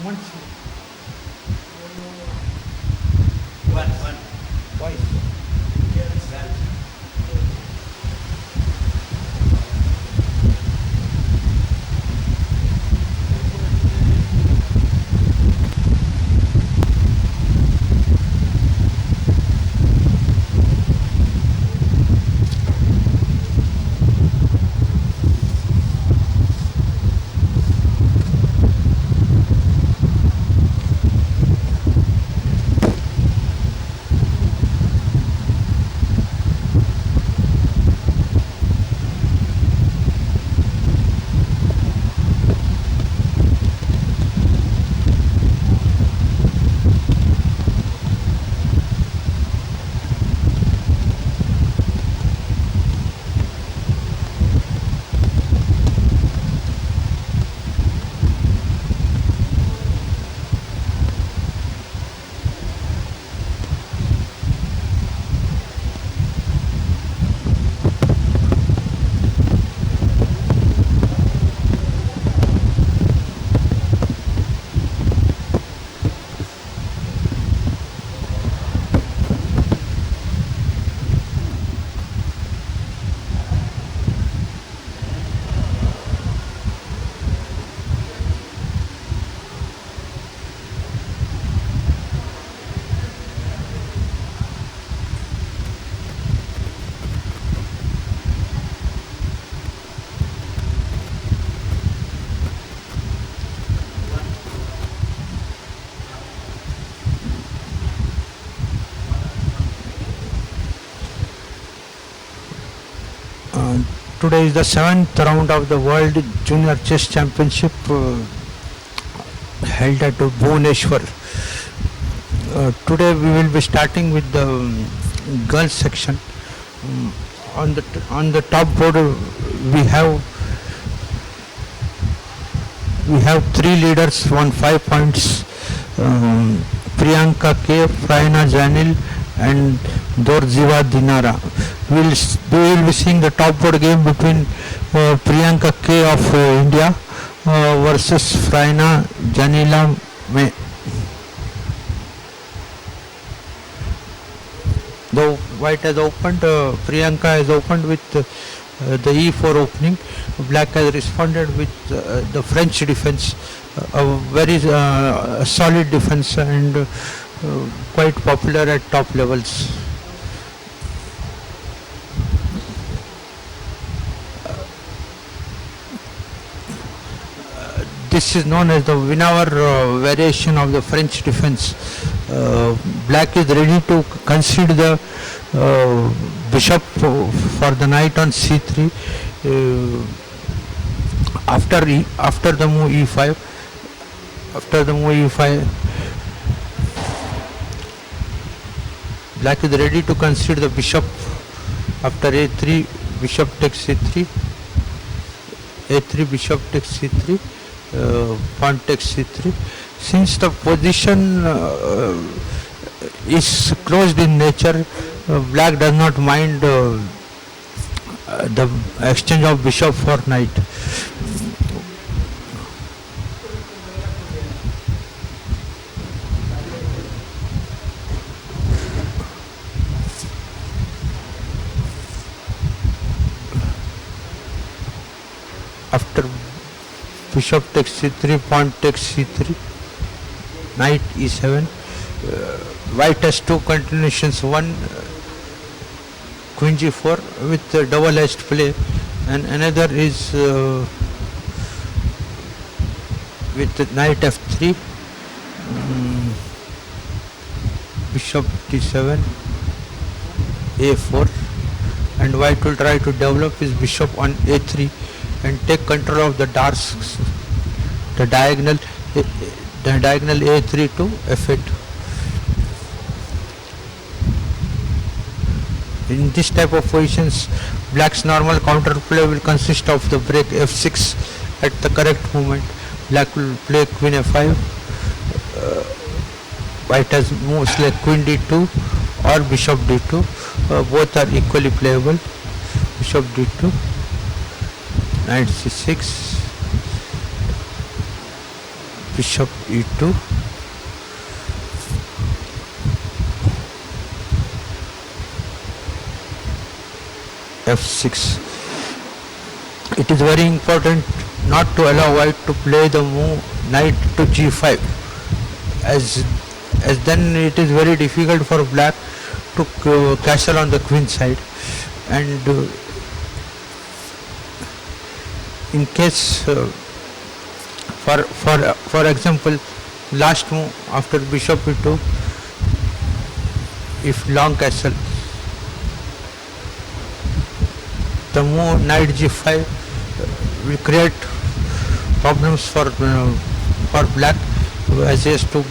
Once, One. twice. Today is the seventh round of the World Junior Chess Championship held at Bhubaneswar. Today we will be starting with the girls section. On the top board we have three leaders on 5 points. Priyanka K, Fraina Janil and Dorziva Dinara. We will be seeing the top board game between Priyanka K of India versus Fraina Janila May. Though white has opened, Priyanka has opened with the E4 opening. Black has responded with the French defense, a very solid defense and quite popular at top levels. This is known as the Winawer variation of the French defense. Black is ready to concede the bishop for the knight on c3 after the move e5. After the move e5, Black is ready to concede the bishop. After a3, bishop takes c3. a3, bishop takes c3. Pawn takes c3. Since the position is closed in nature, Black does not mind the exchange of bishop for knight. After bishop takes c3, pawn takes c3, knight e7. White has two continuations, one queen g4 with double-edged play, and another is with knight f3, bishop d7, a4, and white will try to develop his bishop on a3 and take control of the darks, the diagonal a3 to f8. In this type of positions, Black's normal counterplay will consist of the break f6 at the correct moment. Black will play queen f5. White has moves like queen d2 or bishop d2. Both are equally playable. Bishop d2, knight c6, bishop e2, f6. It is very important not to allow white to play the move knight to g5, as then it is very difficult for black to castle on the queen side, and in case for example, last move after bishop e2, if long castle, the move knight g5 will create problems for black, as he has to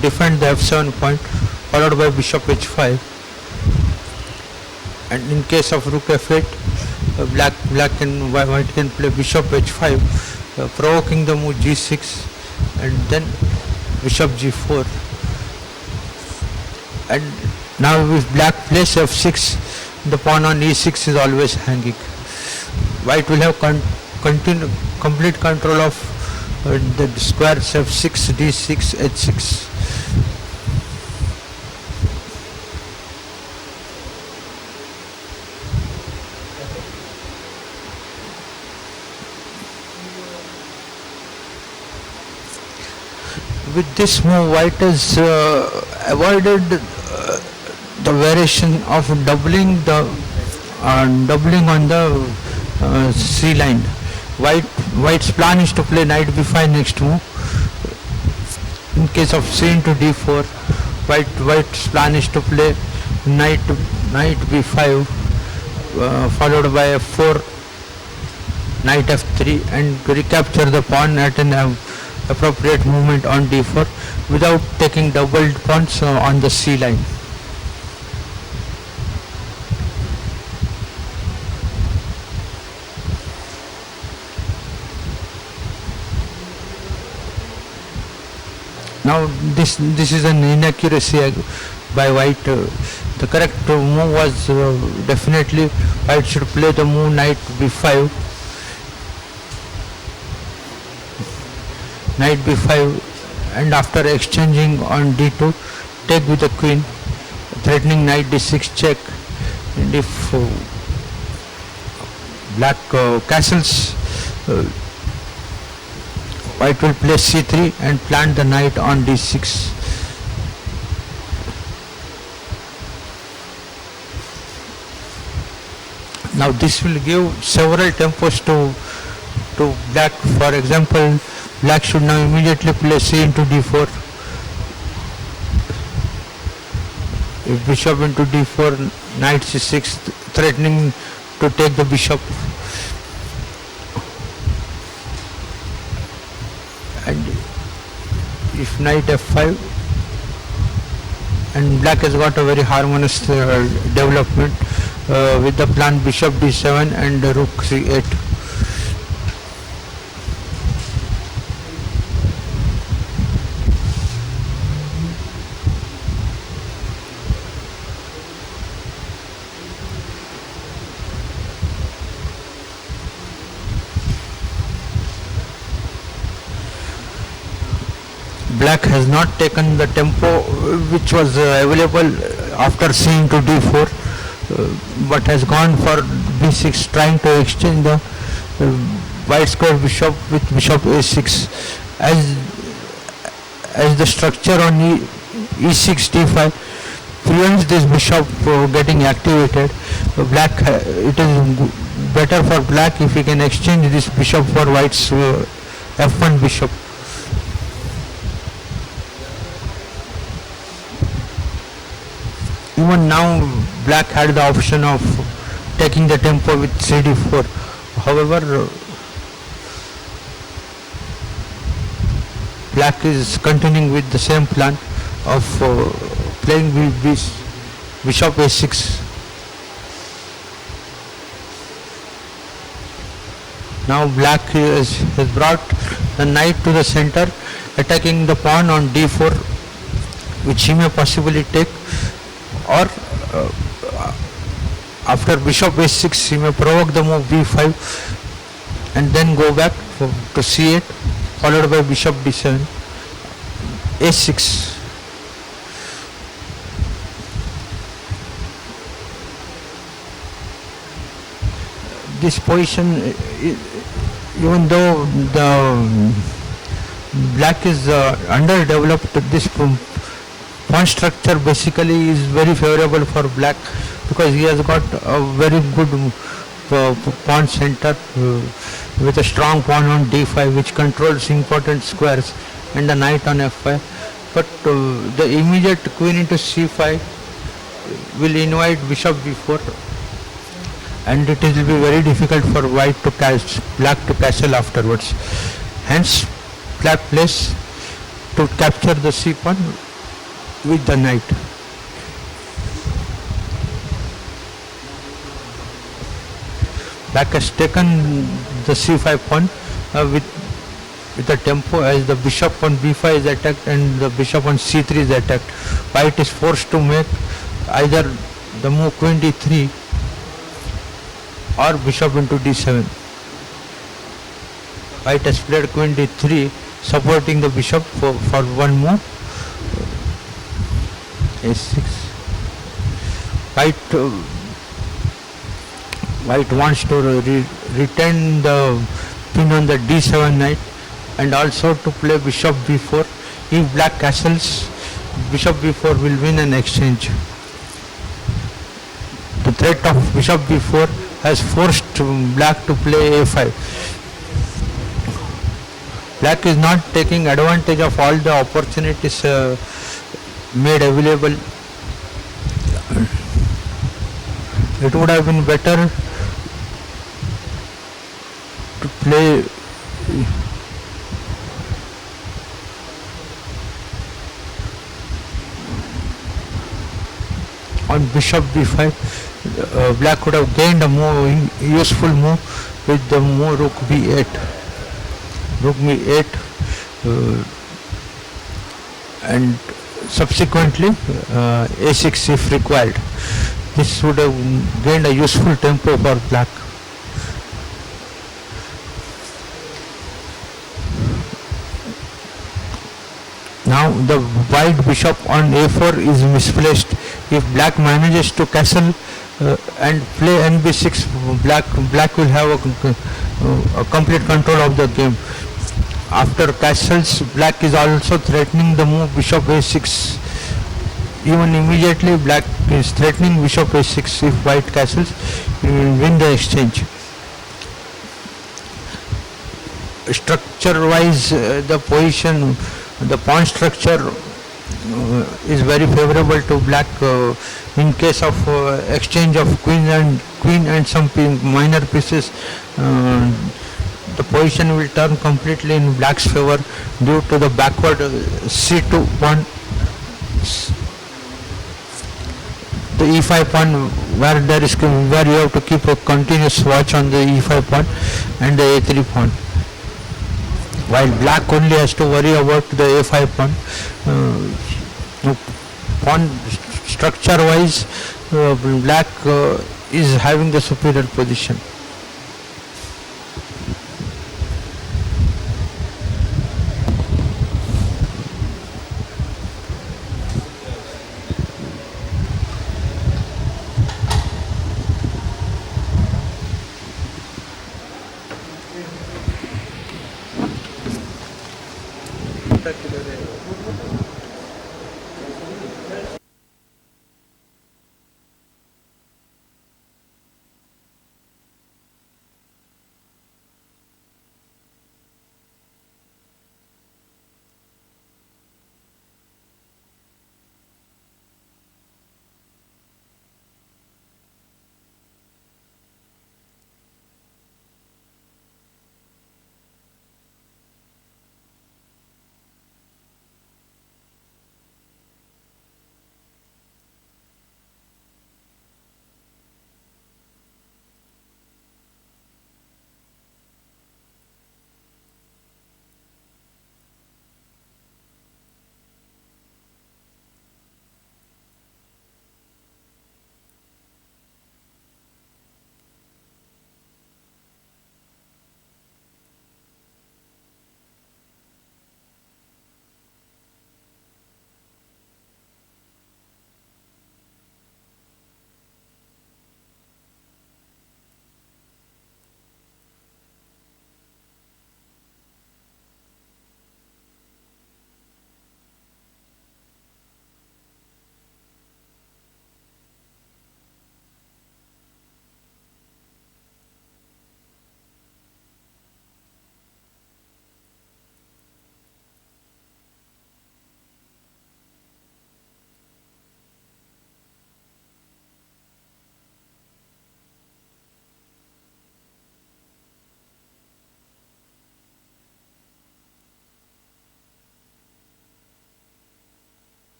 defend the f7 point followed by bishop h5, and in case of rook f8, white can play bishop h5, provoking the move g6, and then bishop g4. And now if black plays f6, the pawn on e6 is always hanging. White will have complete control of the squares f6, d6, h6. With this move, white has avoided the variation of doubling on the C line. White's plan is to play knight b5 next move. In case of c into d4, white's plan is to play knight b5 followed by f4, knight f3, and recapture the pawn at an appropriate movement on d4 without taking doubled pawns on the c line. Now this is an inaccuracy by white. The correct move was definitely white should play the move knight b5, and after exchanging on d2, take with the queen, threatening knight d6 check, and if black castles, white will play c3 and plant the knight on d6. Now this will give several tempos to black. For example, black should now immediately play c into d4. If bishop into d4, knight c6, threatening to take the bishop. And if knight f5, and black has got a very harmonious development with the plan bishop d7 and rook c8. Black has not taken the tempo which was available after c into d4, but has gone for b6, trying to exchange the white square bishop with bishop a6. As the structure on e6 d5 prevents this bishop getting activated, it is better for black if he can exchange this bishop for white's f1 bishop. Even now, black had the option of taking the tempo with cd4. However, black is continuing with the same plan of playing bishop a6. Now black has brought the knight to the center, attacking the pawn on d4, which he may possibly take, or after bishop a6 he may provoke the move b5 and then go back to c8 followed by bishop d7. a6. This position, even though the black is underdeveloped, this pawn structure basically is very favorable for black because he has got a very good pawn center with a strong pawn on d5 which controls important squares and the knight on f5. But the immediate queen into c5 will invite bishop b4, and it will be very difficult for black to castle afterwards. Hence, black plays to capture the c pawn with the knight. Black has taken the c5 pawn with a tempo as the bishop on b5 is attacked and the bishop on c3 is attacked. White is forced to make either the move queen d3 or bishop into d7. White has played queen d3, supporting the bishop for one move. a6. White wants to retain the pin on the d7 knight and also to play bishop b4. If black castles, bishop b4 will win an exchange. The threat of bishop b4 has forced black to play a5. Black is not taking advantage of all the opportunities made available. It would have been better to play on bishop b5. Black would have gained a more useful move with the move rook b8. Rook b8 and subsequently a6 if required. This would have gained a useful tempo for black. Now the white bishop on a4 is misplaced. If black manages to castle and play nb6, black will have a complete control of the game. After castles, black is also threatening the move bishop a6. Even immediately, black is threatening bishop a6. If white castles, he will win the exchange. Structure-wise, the position, the pawn structure is very favorable to black in case of exchange of queen and some minor pieces. The position will turn completely in black's favor due to the backward c2 pawn, the e5 pawn where you have to keep a continuous watch on the e5 pawn and the a3 pawn, while black only has to worry about the a5 pawn. Pawn structure wise, black is having the superior position.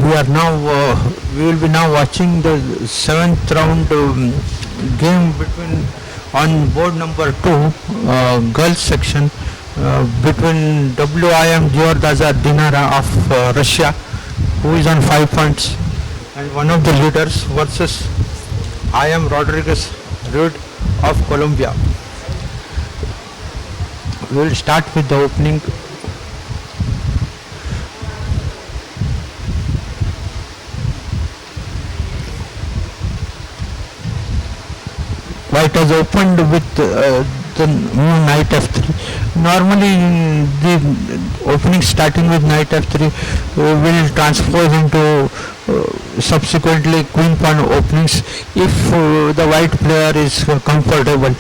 we will be now watching the seventh round game between on board number 2, girls section, between WIM Giordazar Dinara of Russia, who is on 5 points and one of the leaders, versus IM Rodriguez Rude of Colombia. We will start with the opening. White has opened with the knight f3. Normally, the opening starting with knight f3 will transpose into subsequently queen pawn openings if the white player is comfortable.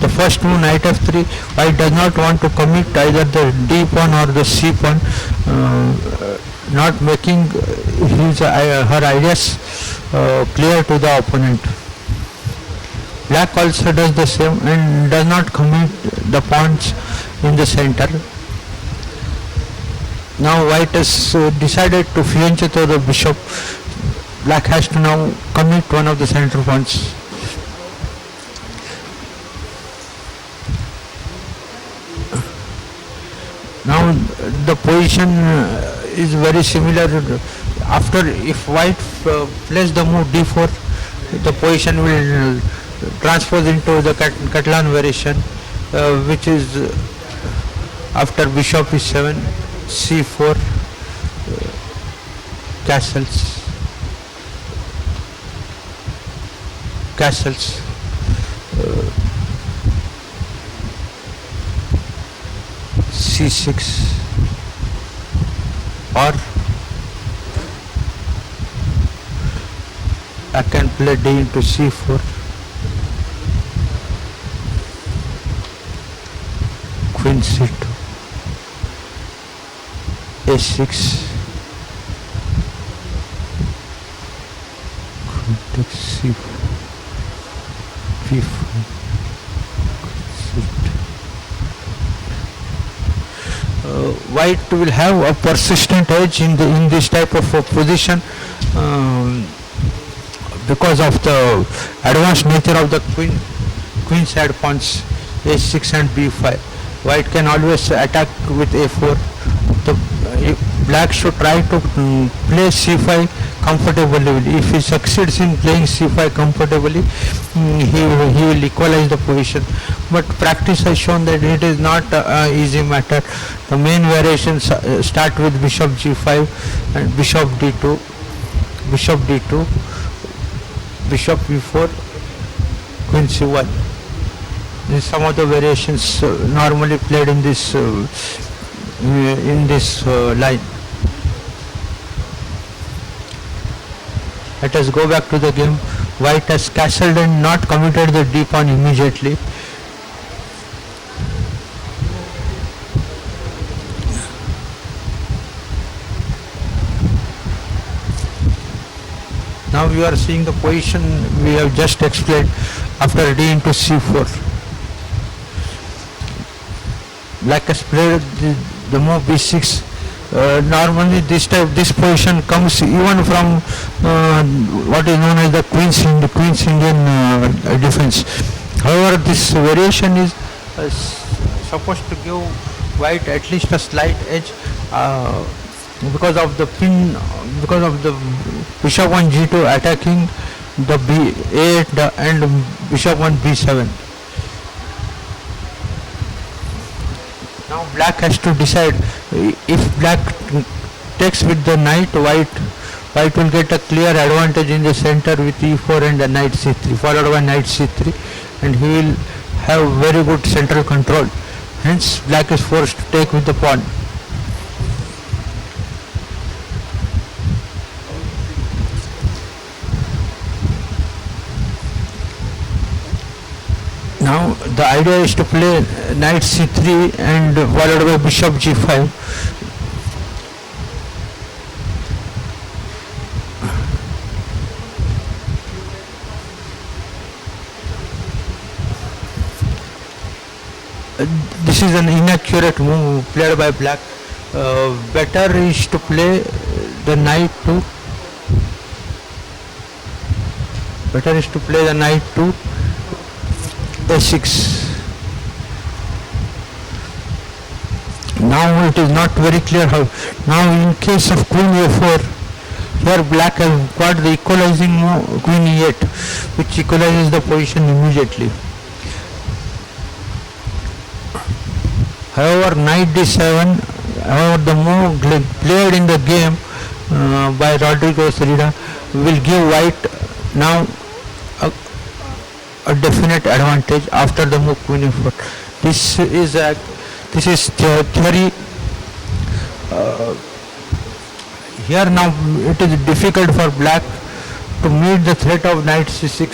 The first move, knight f3, white does not want to commit either the d pawn or the c pawn, not making her ideas clear to the opponent. Black also does the same and does not commit the pawns in the center. Now white has decided to fianchetto the bishop. Black has to now commit one of the center pawns. Now the position is very similar. After, if white plays the move d4, the position will transpose into the Catalan variation, which is after bishop e7, c4, castles, c6, or I can play d into c4, queen c2, a6, queen takes c4, b4, c2. White will have a persistent edge in this type of a position because of the advanced nature of the queen side pawns a6 and b5. White can always attack with a4. Black should try to play c5 comfortably. If he succeeds in playing c5 comfortably, he will equalize the position. But practice has shown that it is not an easy matter. The main variations start with bishop g5 and bishop d2, bishop d2, bishop e4, queen c1. These some of the variations normally played in this line. Let us go back to the game. White has castled and not committed the d pawn immediately. Now you are seeing the position we have just explained after d into c4. Black has played the move b6. Normally this position comes even from what is known as the Queen's Indian defense. However, this variation is supposed to give white at least a slight edge because of the bishop on g2 attacking the b8 and bishop on b7. Now black has to decide. If black takes with the knight, white will get a clear advantage in the center with e4 and the knight c3, followed by knight c3, and he will have very good central control. Hence black is forced to take with the pawn. Now the idea is to play knight c3 and followed by bishop g5. This is an inaccurate move played by black. Better is to play the knight to, better is to play the knight to a6. Now it is not very clear how. Now in case of queen a4, here black has got the equalizing queen e8, which equalizes the position immediately. However, knight d7, however the move played in the game by Rodrigo Cerida will give white now a definite advantage after the move queen e4. This is theory. Here now it is difficult for black to meet the threat of knight c6.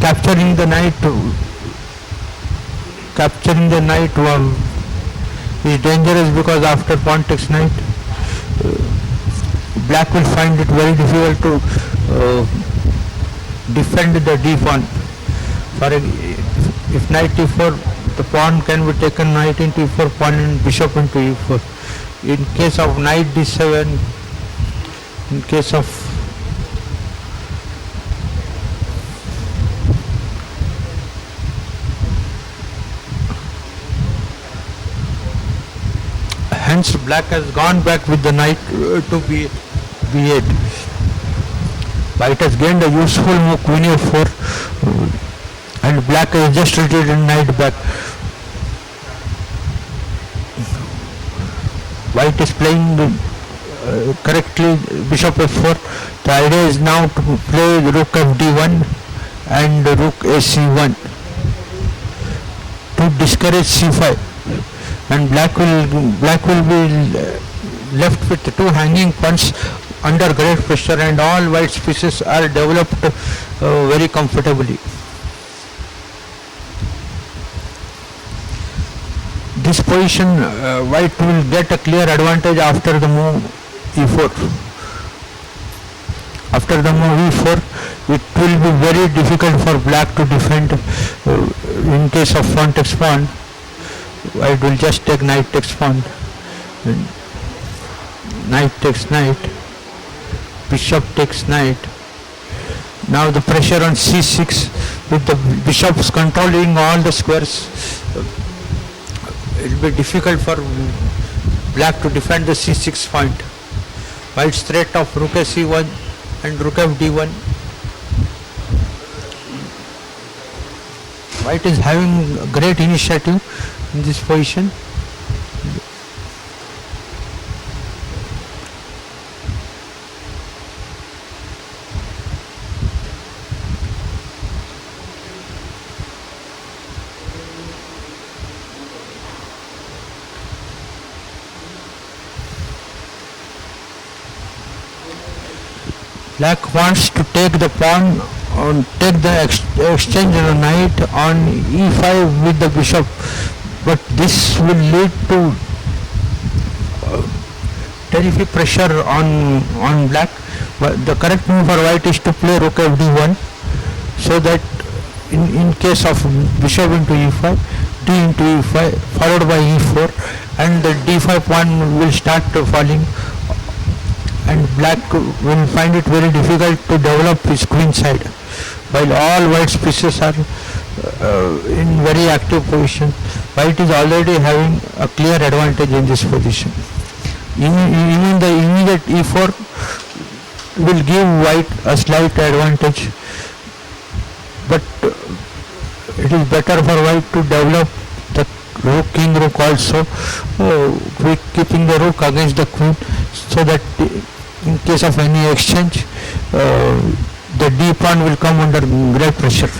Capturing the knight is dangerous because after pawn takes knight, black will find it very difficult to defend the d pawn. If knight e4, the pawn can be taken knight into e4, pawn and bishop into e4. In case of knight d7, in case of hence black has gone back with the knight to b8. White has gained a useful move queen a4 and black has just retreated knight back. White is playing correctly bishop f4. The idea is now to play rook fd1 and rook ac1 to discourage c5, and black will be left with two hanging pawns under great pressure, and all white's pieces are developed very comfortably. This position white will get a clear advantage after the move e4. After the move e4, it will be very difficult for black to defend. In case of pawn takes pawn, white will just take knight takes pawn, knight takes knight, bishop takes knight. Now the pressure on c6 with the bishops controlling all the squares, it will be difficult for black to defend the c6 point. White's threat of rook c1 and rook fd1. White is having great initiative in this position. Black wants to take the pawn, take the exchange of the knight on e5 with the bishop, but this will lead to terrific pressure on black. But the correct move for white is to play rook fd1, so that in case of bishop into e5, d into e5 followed by e4, and the d5 pawn will start falling, and black will find it very difficult to develop his queen side, while all white's pieces are in very active position. White is already having a clear advantage in this position. Even the immediate e4 will give white a slight advantage, but it is better for white to develop the rook king rook also, keeping the rook against the queen, so that in case of any exchange, the d pawn will come under great pressure.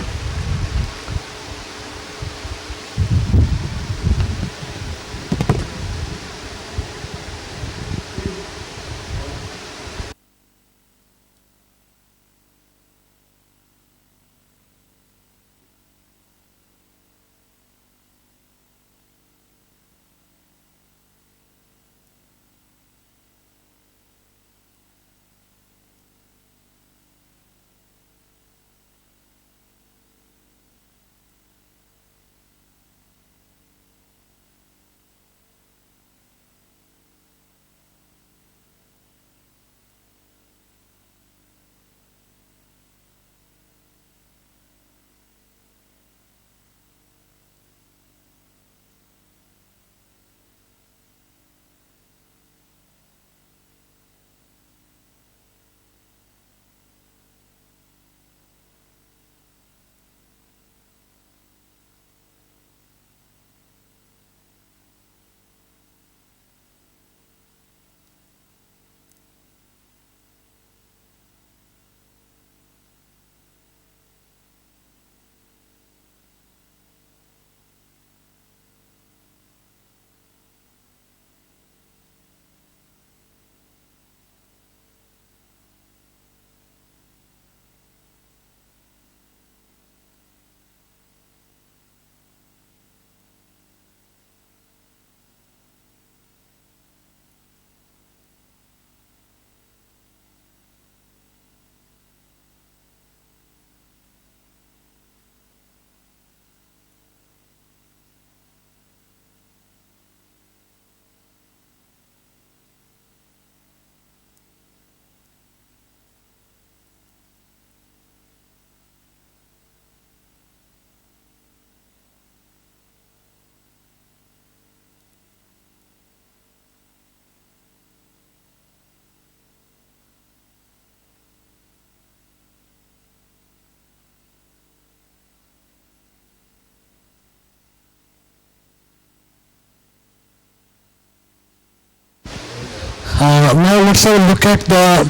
let's have a look at the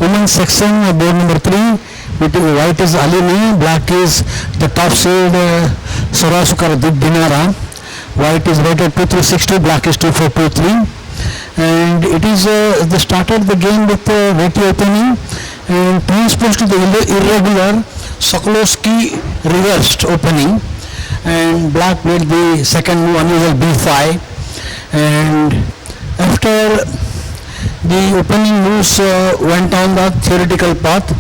women's section, board number 3. White is Alini, black is the top seed Sorasukara Dinara. White is rated 2362, black is 2423. And it is they started the game with Reti opening and transposed to the irregular Sokolowski reversed opening, and black played the second move, unusual b5, and after the opening moves went on the theoretical path,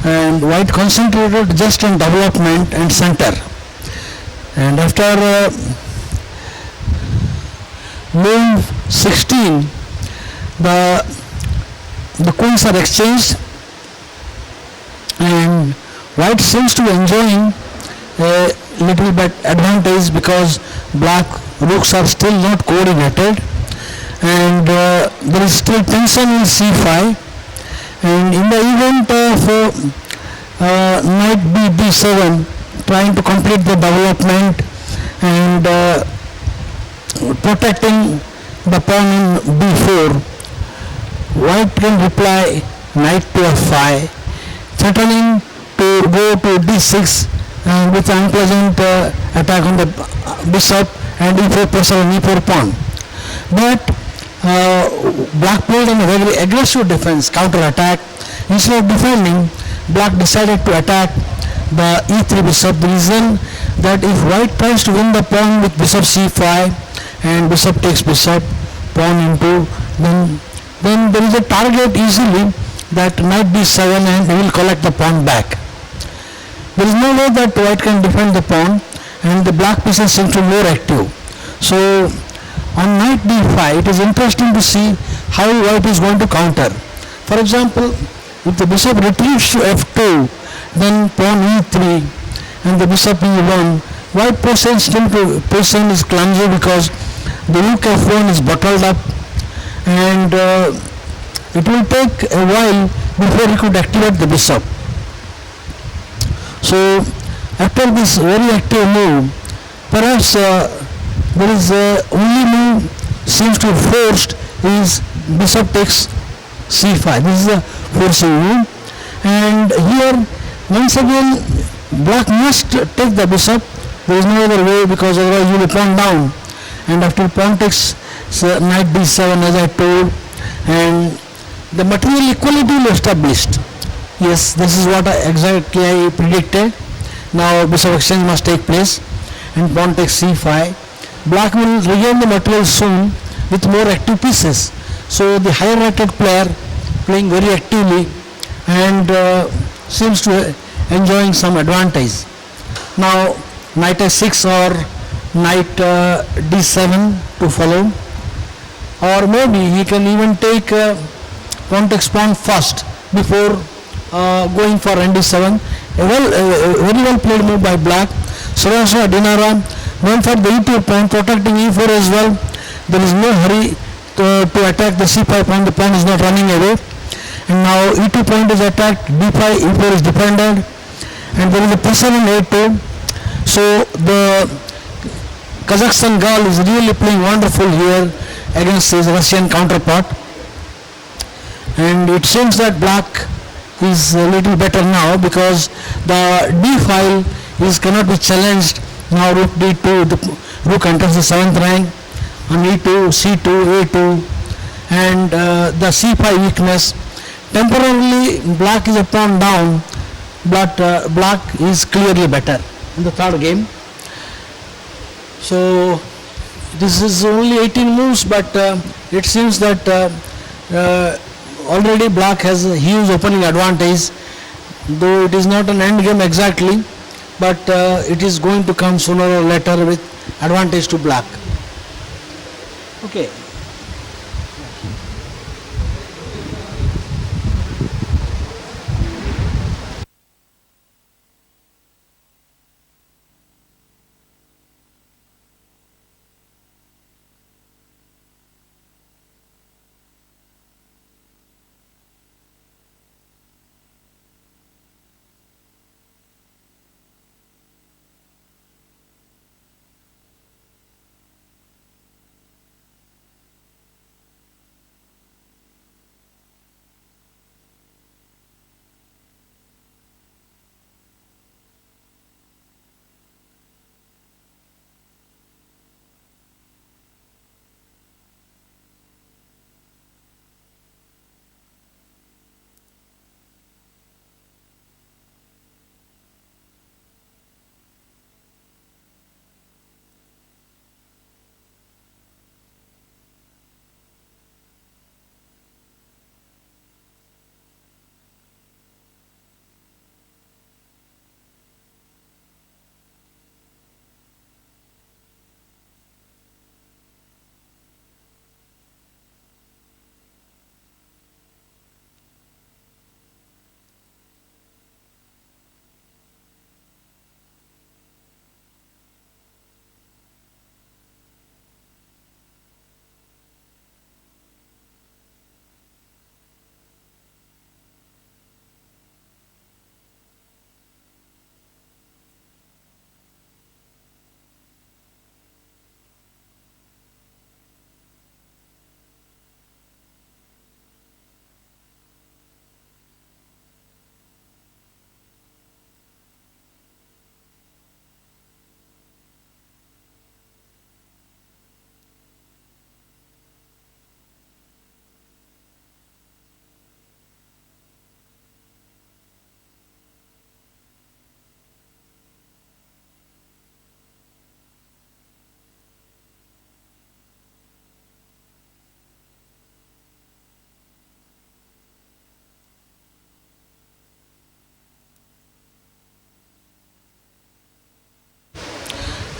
and white concentrated just on development and center, and after move 16 the queens are exchanged, and white seems to be enjoying a little bit advantage because black rooks are still not coordinated, and there is still tension in c5, and in the event of knight b7 trying to complete the development and protecting the pawn in b4, white can reply knight to f5, threatening to go to d6 with unpleasant attack on the bishop and e4 pressure on e4 pawn. But black played in a very aggressive defense, counter attack. Instead of defending, black decided to attack the e3 bishop. The reason that if white tries to win the pawn with bishop c5 and bishop takes bishop, pawn into, then there is a target easily that knight b7 and he will collect the pawn back. There is no way that white can defend the pawn, and the black pieces seem to be more active. So on knight d5 it is interesting to see how white is going to counter. For example, if the bishop retreats to f2, then pawn e3 and the bishop e1, white position is clumsy because the rook f1 is bottled up, and it will take a while before he could activate the bishop. So after this very active move, perhaps there is only move seems to be forced is bishop takes c5. This is a forcing move, and here once again black must take the bishop. There is no other way because otherwise you will pawn down, and after pawn takes knight b7 as I told, and the material equality will established. Yes, this is what exactly I predicted. Now bishop exchange must take place and pawn takes c5. Black will regain the material soon with more active pieces. So the higher rated player playing very actively and seems to enjoying some advantage. Now knight f6 or knight d7 to follow, or maybe he can even take pawn takes pawn first before going for nd7. Very well played move by black. Sorasukara Dinara went for the e2 pawn, protecting e4 as well. There is no hurry to attack the c5 pawn. The pawn is not running away, and now e2 pawn is attacked, d5, e4 is defended, and there is a pressure in a2. So the Kazakhstan girl is really playing wonderful here against his Russian counterpart, and it seems that black is a little better now because the d file cannot be challenged. Now rook d2, the rook enters the 7th rank on e2, c2, a2, and the c5 weakness. Temporarily black is a pawn down, but black is clearly better in the third game. So this is only 18 moves, but it seems that already black has a huge opening advantage, though it is not an end game exactly, but it is going to come sooner or later with advantage to black. Okay.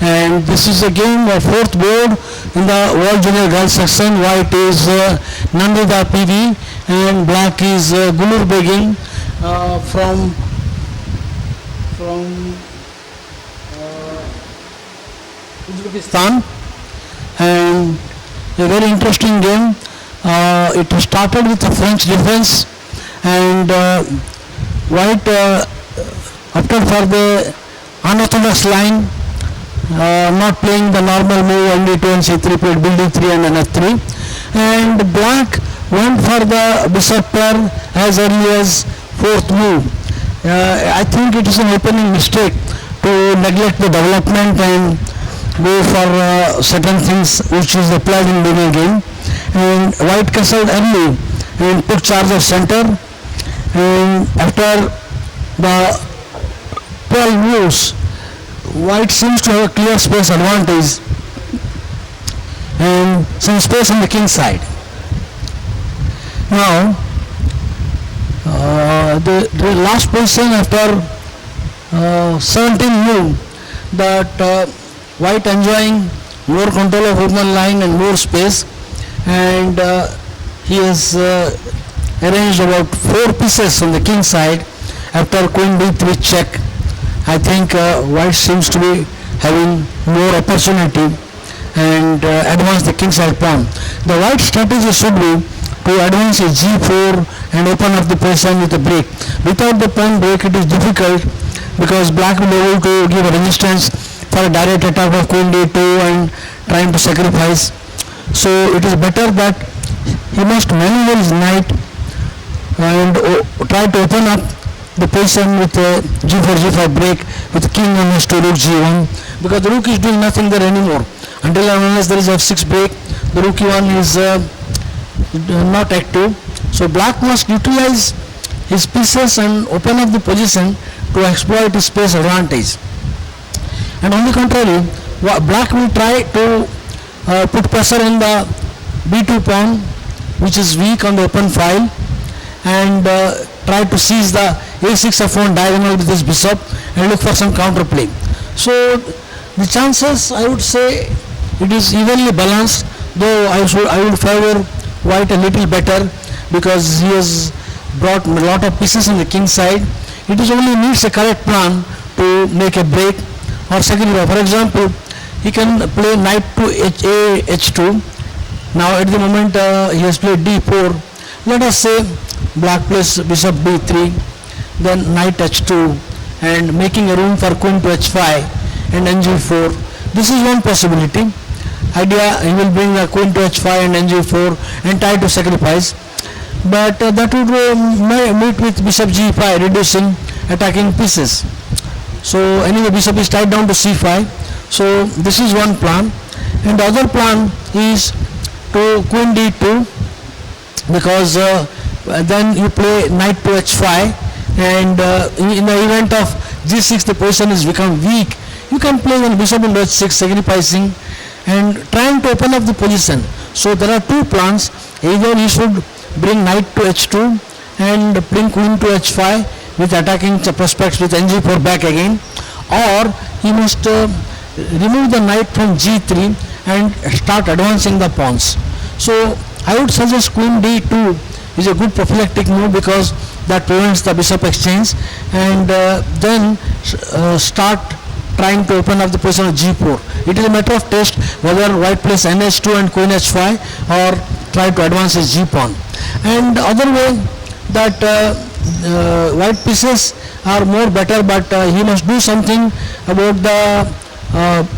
And this is a game of fourth board in the World Junior Girls section. White is Nandita PV and black is Gulur Begin from Uzbekistan. And a very interesting game. It started with a French defense, and white opted for the unorthodox line, not playing the normal move ND2 and C3, played building 3 and NF3, and black went for the bishop pair as early as fourth move. I think it is an opening mistake to neglect the development and go for certain things which is applied in beginning game. And white castled early and put charge of center, and after the 12 moves white seems to have a clear space advantage and some space on the king side. Now the last position after 17 move, that white enjoying more control of open line and more space, and he has arranged about 4 pieces on the king side after queen d3 check. I think white seems to be having more opportunity and advance the king side pawn. The white strategy should be to advance a g4 and open up the position with a break. Without the pawn break it is difficult because black will be able to give a resistance for a direct attack of queen d2 and trying to sacrifice. So it is better that he must maneuver his knight and try to open up the position with a g4 g5 break with king on h2 rook g1, because the rook is doing nothing there anymore. Until and unless there is f6 break, the rook e1 is not active. So black must utilize his pieces and open up the position to exploit his space advantage. And on the contrary, black will try to put pressure in the b2 pawn, which is weak on the open file, and try to seize the a6 f1 diagonal with his bishop and look for some counterplay. So the chances, I would say, it is evenly balanced, though I would favor white a little better because he has brought a lot of pieces on the king side. It is only needs a correct plan to make a break or sacrifice. For example, he can play knight to h2. Now at the moment he has played d4. Let us say black plays bishop b3, then knight h2, and making a room for queen to h5 and ng4. This is one possibility. Idea, he will bring the queen to h5 and ng4 and try to sacrifice, but that would meet with bishop g5, reducing attacking pieces. So anyway, bishop is tied down to c5. So this is one plan, and the other plan is to queen d2, because then you play knight to h5, and in the event of g6 the position is become weak, you can play then bishop into h6, sacrificing and trying to open up the position. So there are two plans. Either you should bring knight to h2 and bring queen to h5 with attacking prospects with ng4 back again, or he must remove the knight from g3 and start advancing the pawns. So I would suggest queen d2 is a good prophylactic move, because that prevents the bishop exchange, and then start trying to open up the position of g4. It is a matter of taste whether white plays nh2 and queen h5 or try to advance his g pawn. And the other way, that white pieces are more better, but he must do something about the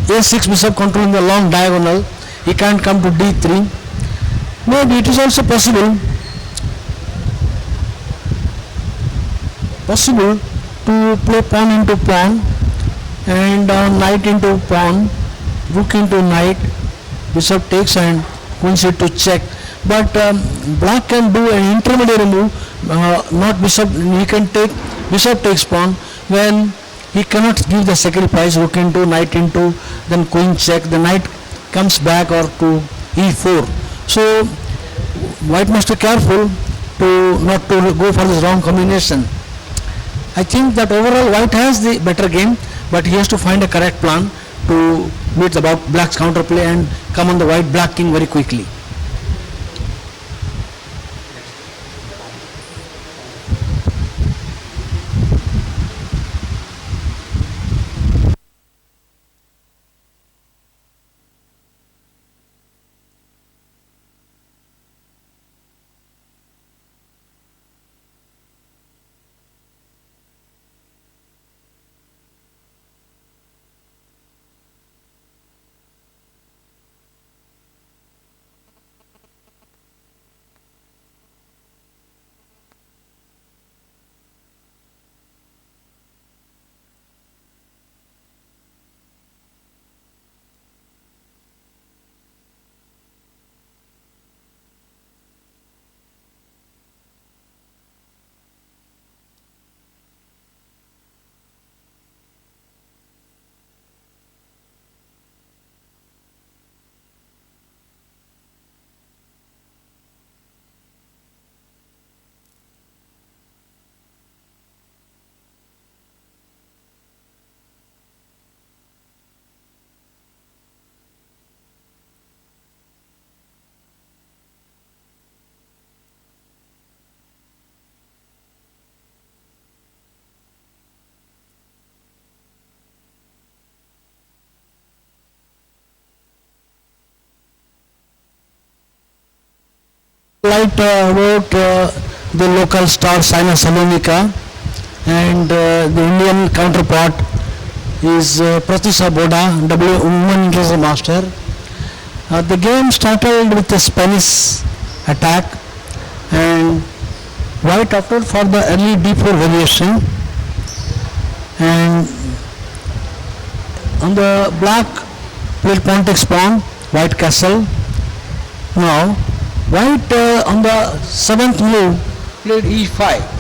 a6 bishop controlling the long diagonal. He can't come to d3. Maybe it is also possible to play pawn into pawn and knight into pawn, rook into knight, bishop takes and queen c2 check. But black can do an intermediary move, not bishop. He can take bishop takes pawn when he cannot give the sacrifice, rook into, knight into, then queen check, the knight comes back or to e4. So white must be careful to not to go for this wrong combination. I think that overall white has the better game, but he has to find a correct plan to meet the black's counterplay and come on the white-black king very quickly. Light about the local star Saina Salonika, and the Indian counterpart is Pratisha Boda, woman English master. The game started with a Spanish attack, and white opted for the early d4 variation, and on the black played pawn takes pawn, white castle. Now white on the 7th move played e5.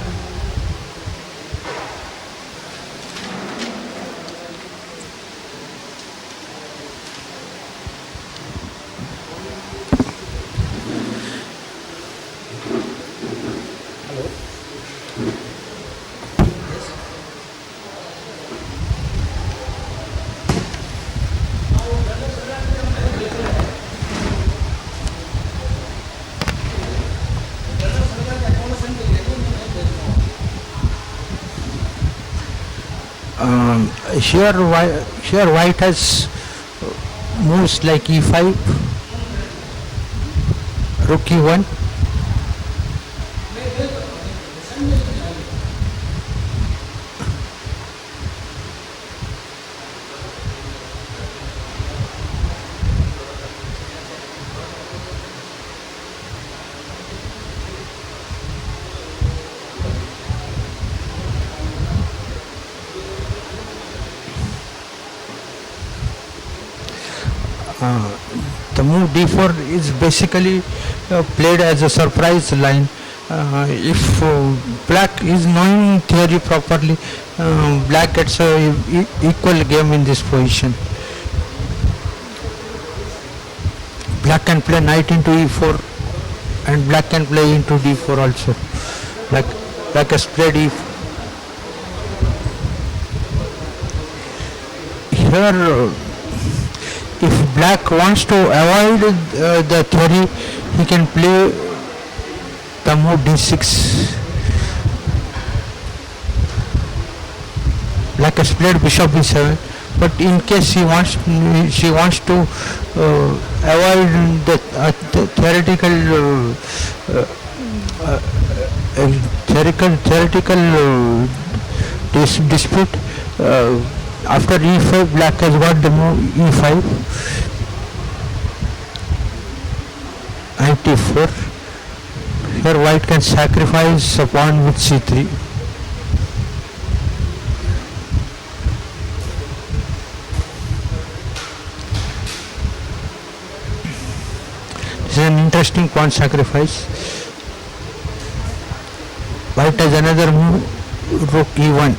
Here white has moves like e5, rook e1, the move d4 is basically played as a surprise line. If black is knowing theory properly, black gets a equal game in this position. Black can play knight into e4, and black can play into d4 also. Black has played e4. Here if black wants to avoid the theory, he can play the move d6. Black has played bishop b7, but in case she wants to avoid the theoretical dispute. After e5, black has got the move e5, knight e4. Here white can sacrifice a pawn with c3. This is an interesting pawn sacrifice. White has another move, rook e1.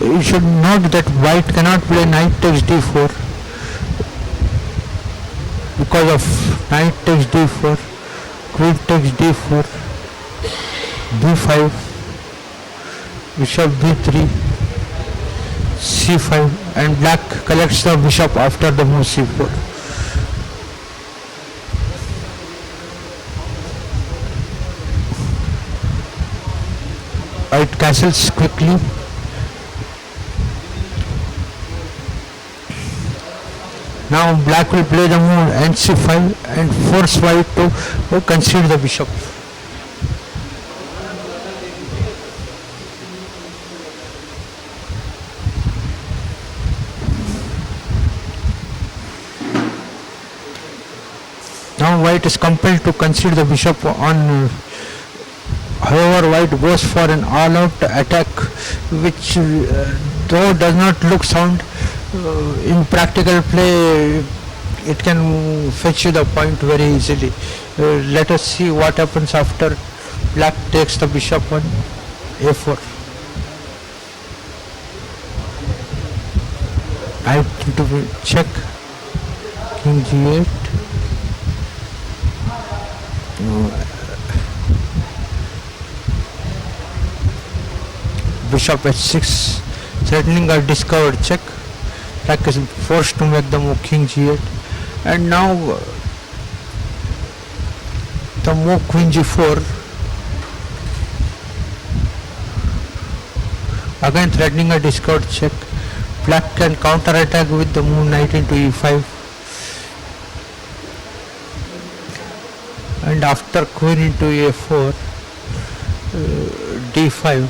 You should note that white cannot play knight takes d4 because of knight takes d4, queen takes d4, b5, bishop b3, c5, and black collects the bishop after the move c4. White castles quickly. Now black will play the move nc5 and force white to concede the bishop. Now white is compelled to concede the bishop on. However, white goes for an all-out attack, which though does not look sound, in practical play it can fetch you the point very easily. Let us see what happens after black takes the bishop on a4. Knight into check, king g8. Bishop h6, threatening a discovered check. Black is forced to make the move king g8, and now the move queen g4, again threatening a discovered check. Black can counter attack with the move knight into e5, and after queen into a4, d5.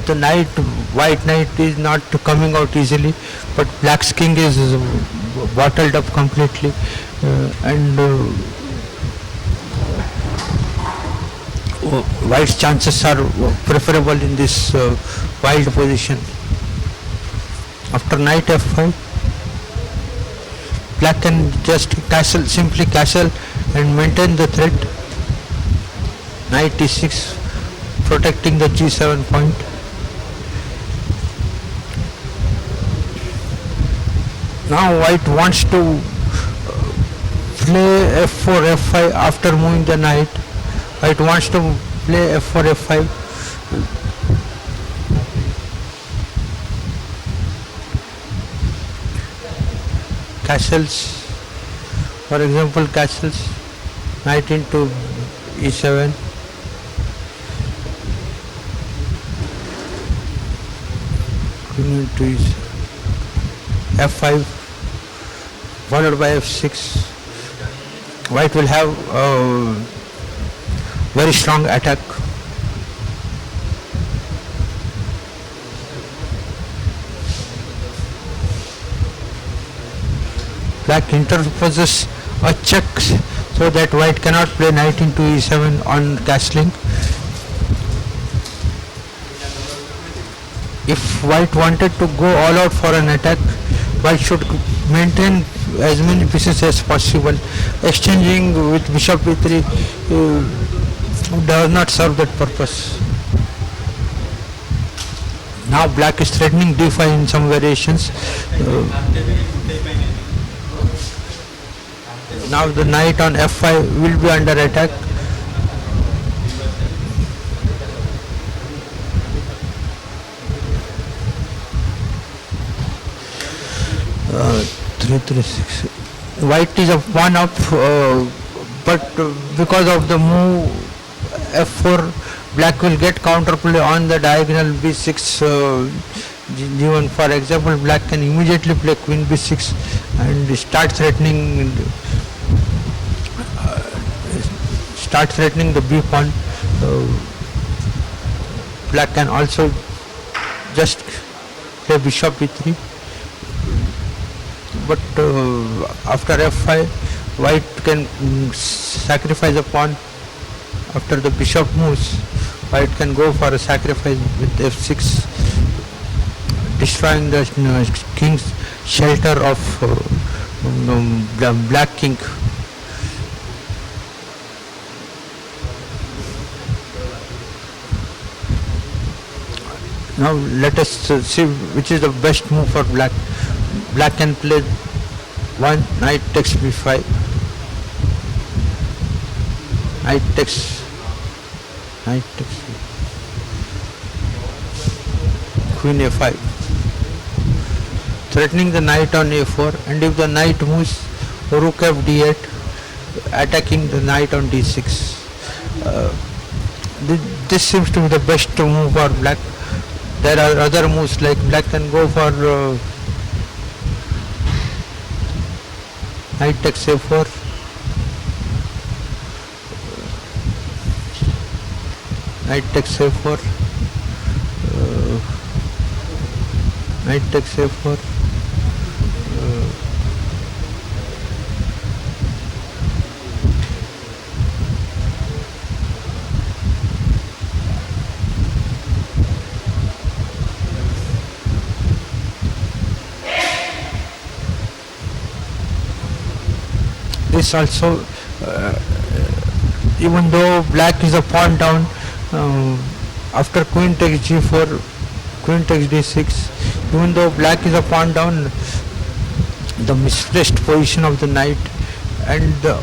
The white knight is not coming out easily, but black's king is bottled up completely, and white's chances are preferable in this wild position. After knight f5, black can just simply castle and maintain the threat. Knight e6, protecting the g7 point. Now white wants to play f4, f5 after moving the knight. White wants to play f4, f5. Castles, for example, castles, knight into e7. Into f5 followed by f6. White will have a very strong attack. Black interposes a check so that white cannot play knight into e7 on castling. If white wanted to go all out for an attack, white should maintain as many pieces as possible. Exchanging with bishop e3 does not serve that purpose. Now black is threatening d5 in some variations. Now the knight on f5 will be under attack. White is a one up, but because of the move f4, black will get counterplay on the diagonal b6 g1. For example, black can immediately play queen b6 and start threatening the b pawn. Black can also just play bishop e3. But after f5, white can sacrifice a pawn. After the bishop moves, white can go for a sacrifice with f6, destroying the king's shelter of black king. Now let us see which is the best move for black. Black can play one knight takes b5, knight takes queen a5, threatening the knight on a4, and if the knight moves, rook f d8, attacking the knight on d6. This seems to be the best move for black. There are other moves like black can go for knight takes a4, knight takes a4, knight takes a4, this also, even though black is a pawn down, after queen takes g4, queen takes d6, even though black is a pawn down, the misplaced position of the knight and the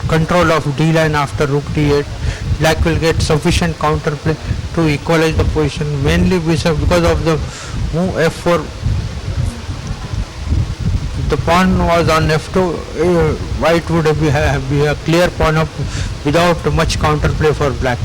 control of d line after rook d8, black will get sufficient counterplay to equalize the position, mainly because of the move f4. The pawn was on f2, white would be a clear pawn up without much counterplay for black.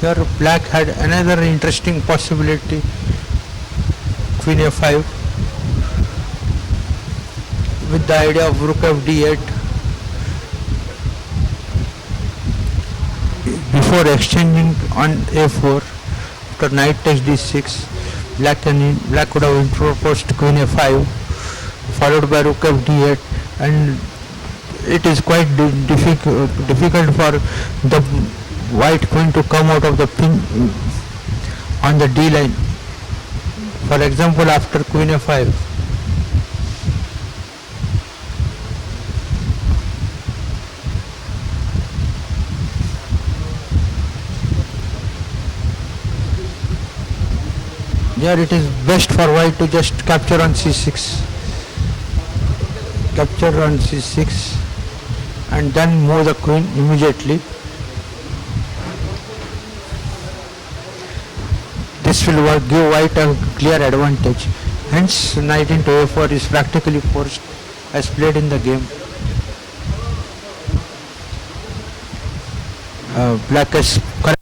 Here black had another interesting possibility, queen a5, with the idea of rook f d8. Before exchanging on a4, after knight takes d6, black would have proposed queen a5, followed by rook f d8, and it is quite difficult for the white queen to come out of the pin on the d line. For example, after queen a5, here it is best for white to just capture on c6, and then move the queen immediately. This will give white a clear advantage. Hence, knight into a4 is practically forced as played in the game. Black has correct.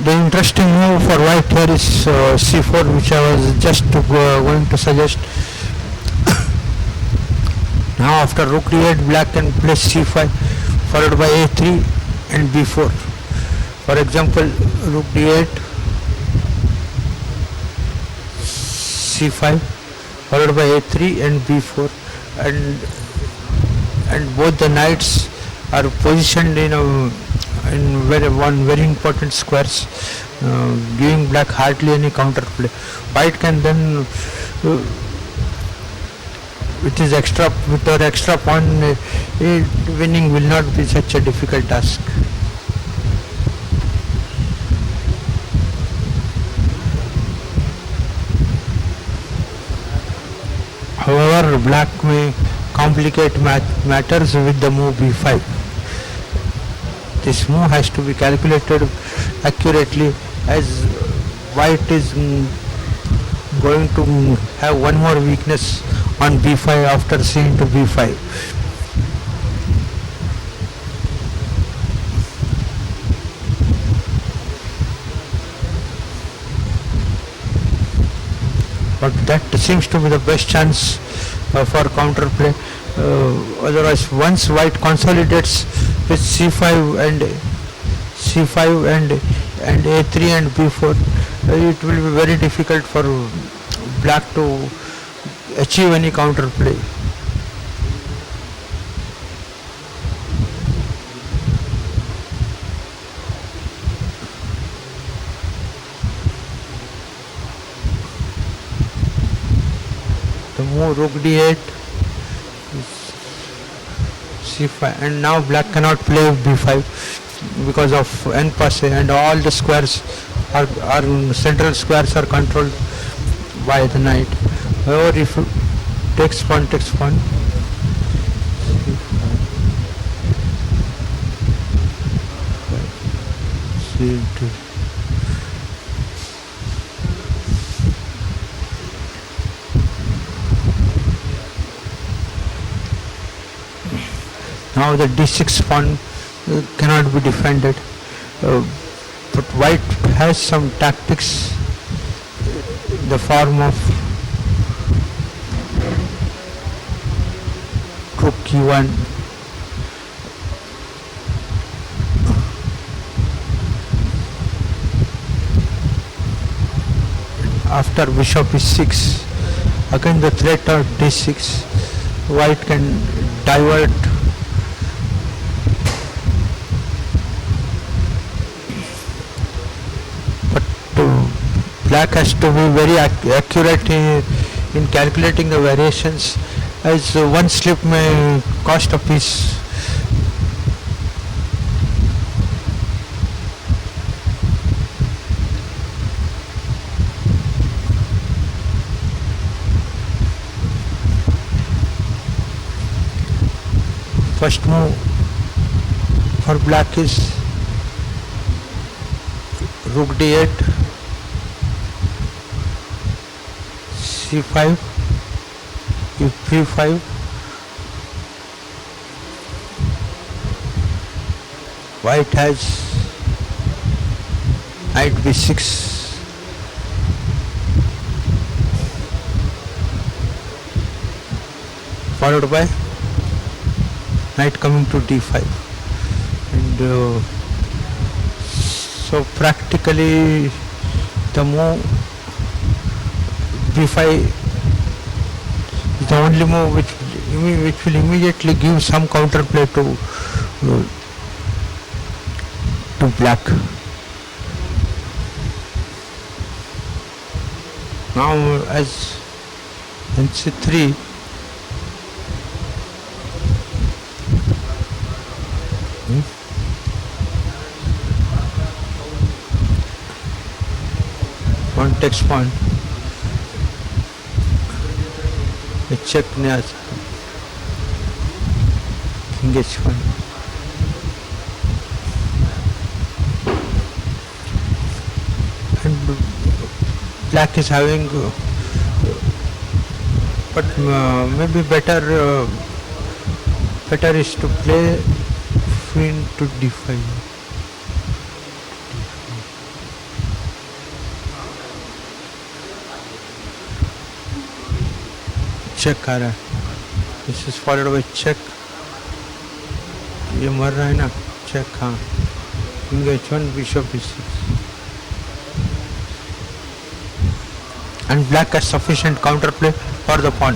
The interesting move for white here is c4, which I was just going to suggest. Now after rook d8, black can play c5, followed by a3 and b4. For example, rook d8, c5, followed by a3 and b4, and both the knights are positioned in very important squares, giving black hardly any counterplay. White can then with her extra pawn, winning will not be such a difficult task. However, black may complicate matters with the move b5. This move has to be calculated accurately, as white is going to have one more weakness on b5 after c into b5. But that seems to be the best chance for counterplay. Otherwise, once white consolidates with c5 and a3 and b4, it will be very difficult for black to achieve any counterplay. The move rook d8, c5, and now black cannot play b5 because of n passe, and all the squares are central squares are controlled by the knight. However, if takes pawn, c2. Now the d6 pawn cannot be defended, but white has some tactics in the form of rook e1, after bishop e6. Again the threat of d6, white can divert black has to be very accurate in calculating the variations, as one slip may cost a piece. First move for black is rook d8, c5, b5, white has knight b6, followed by knight coming to d5, and so practically the move b5 is the only move which will immediately give some counterplay to black. Now as in c3, pawn takes pawn, a check near king h1, and black is having, but maybe better is to play queen to d5. Check आ रहा है, this is followed by check, ये मर रहा है ना, check, हाँ King h1, bishop e6. And black has sufficient counterplay for the pawn.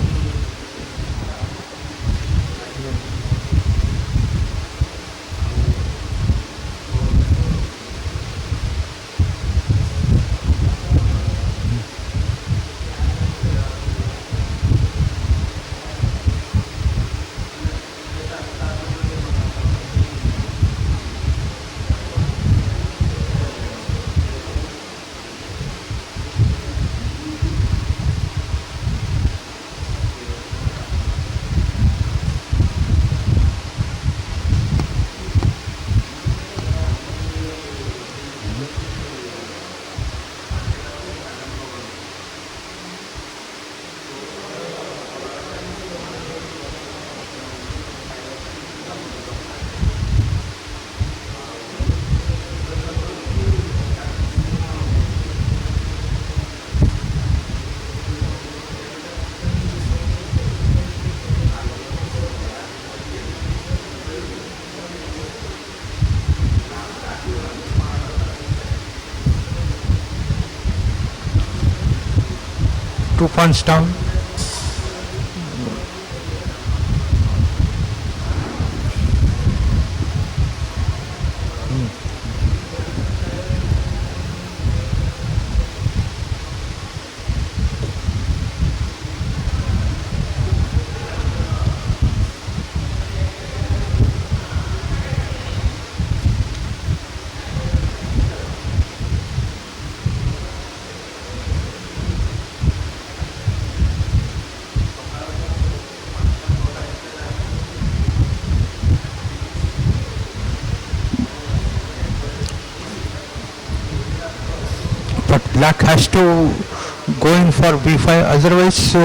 Two pawns down. But black has to go in for b5, otherwise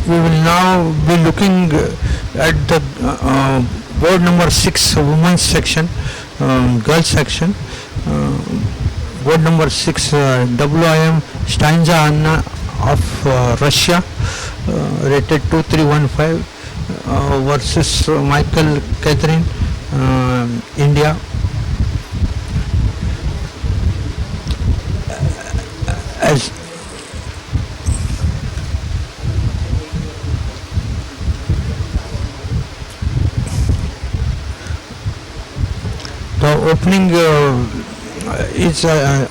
we will now be looking at the board number 6 women's section, girls section. Board number 6 WIM Stanza Anna of Russia, rated 2315 versus Michael Catherine, India. As the opening is the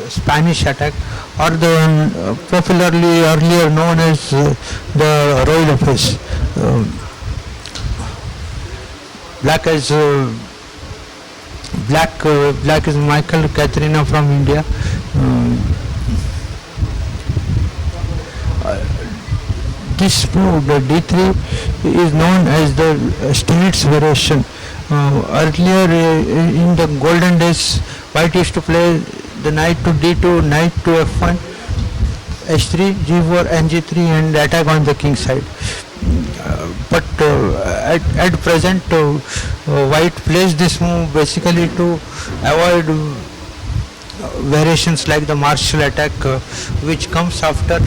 Spanish attack, or the popularly earlier known as the Royal Lopez. Black is black is Michael Katrina from India. This move, the D3, is known as the Stenitz variation. Earlier in the golden days, white used to play the knight to D2, knight to F1, H3, G4, and G3, and attack on the king side. But at present, white plays this move basically to avoid variations like the martial attack, which comes after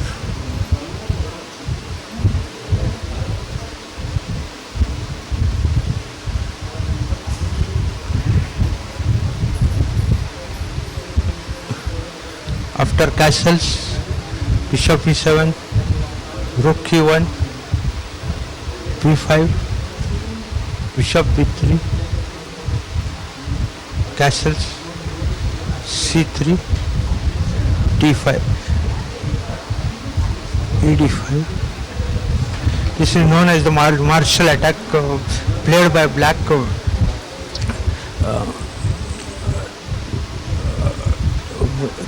castles, bishop e7, rook e1, b5, bishop b3, castles, c3, d5, ed5. This is known as the martial attack played by black.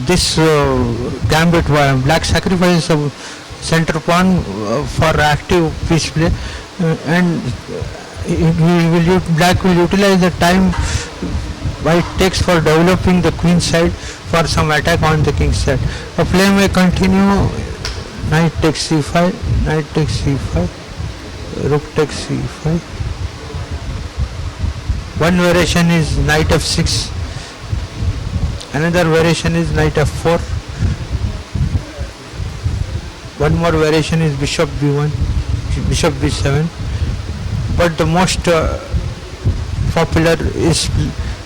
This gambit, black sacrifices a center pawn for active piece play, and black will utilize the time white takes for developing the queen side for some attack on the king side. The play may continue. Knight takes c5, knight takes c5, rook takes c5. One variation is knight f6. Another variation is knight f4. One more variation is bishop b1, bishop b7. But the most popular is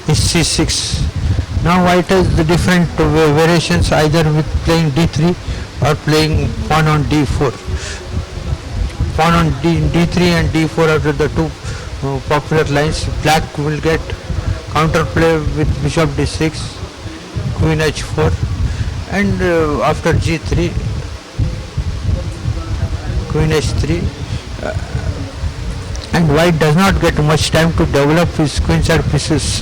c6. Now white has the different variations, either with playing d3 or playing pawn on d4. Pawn on d3 and d4 are the two popular lines. Black will get counterplay with bishop d6, queen h4, and after g3, queen h3, and white does not get much time to develop his queenside pieces.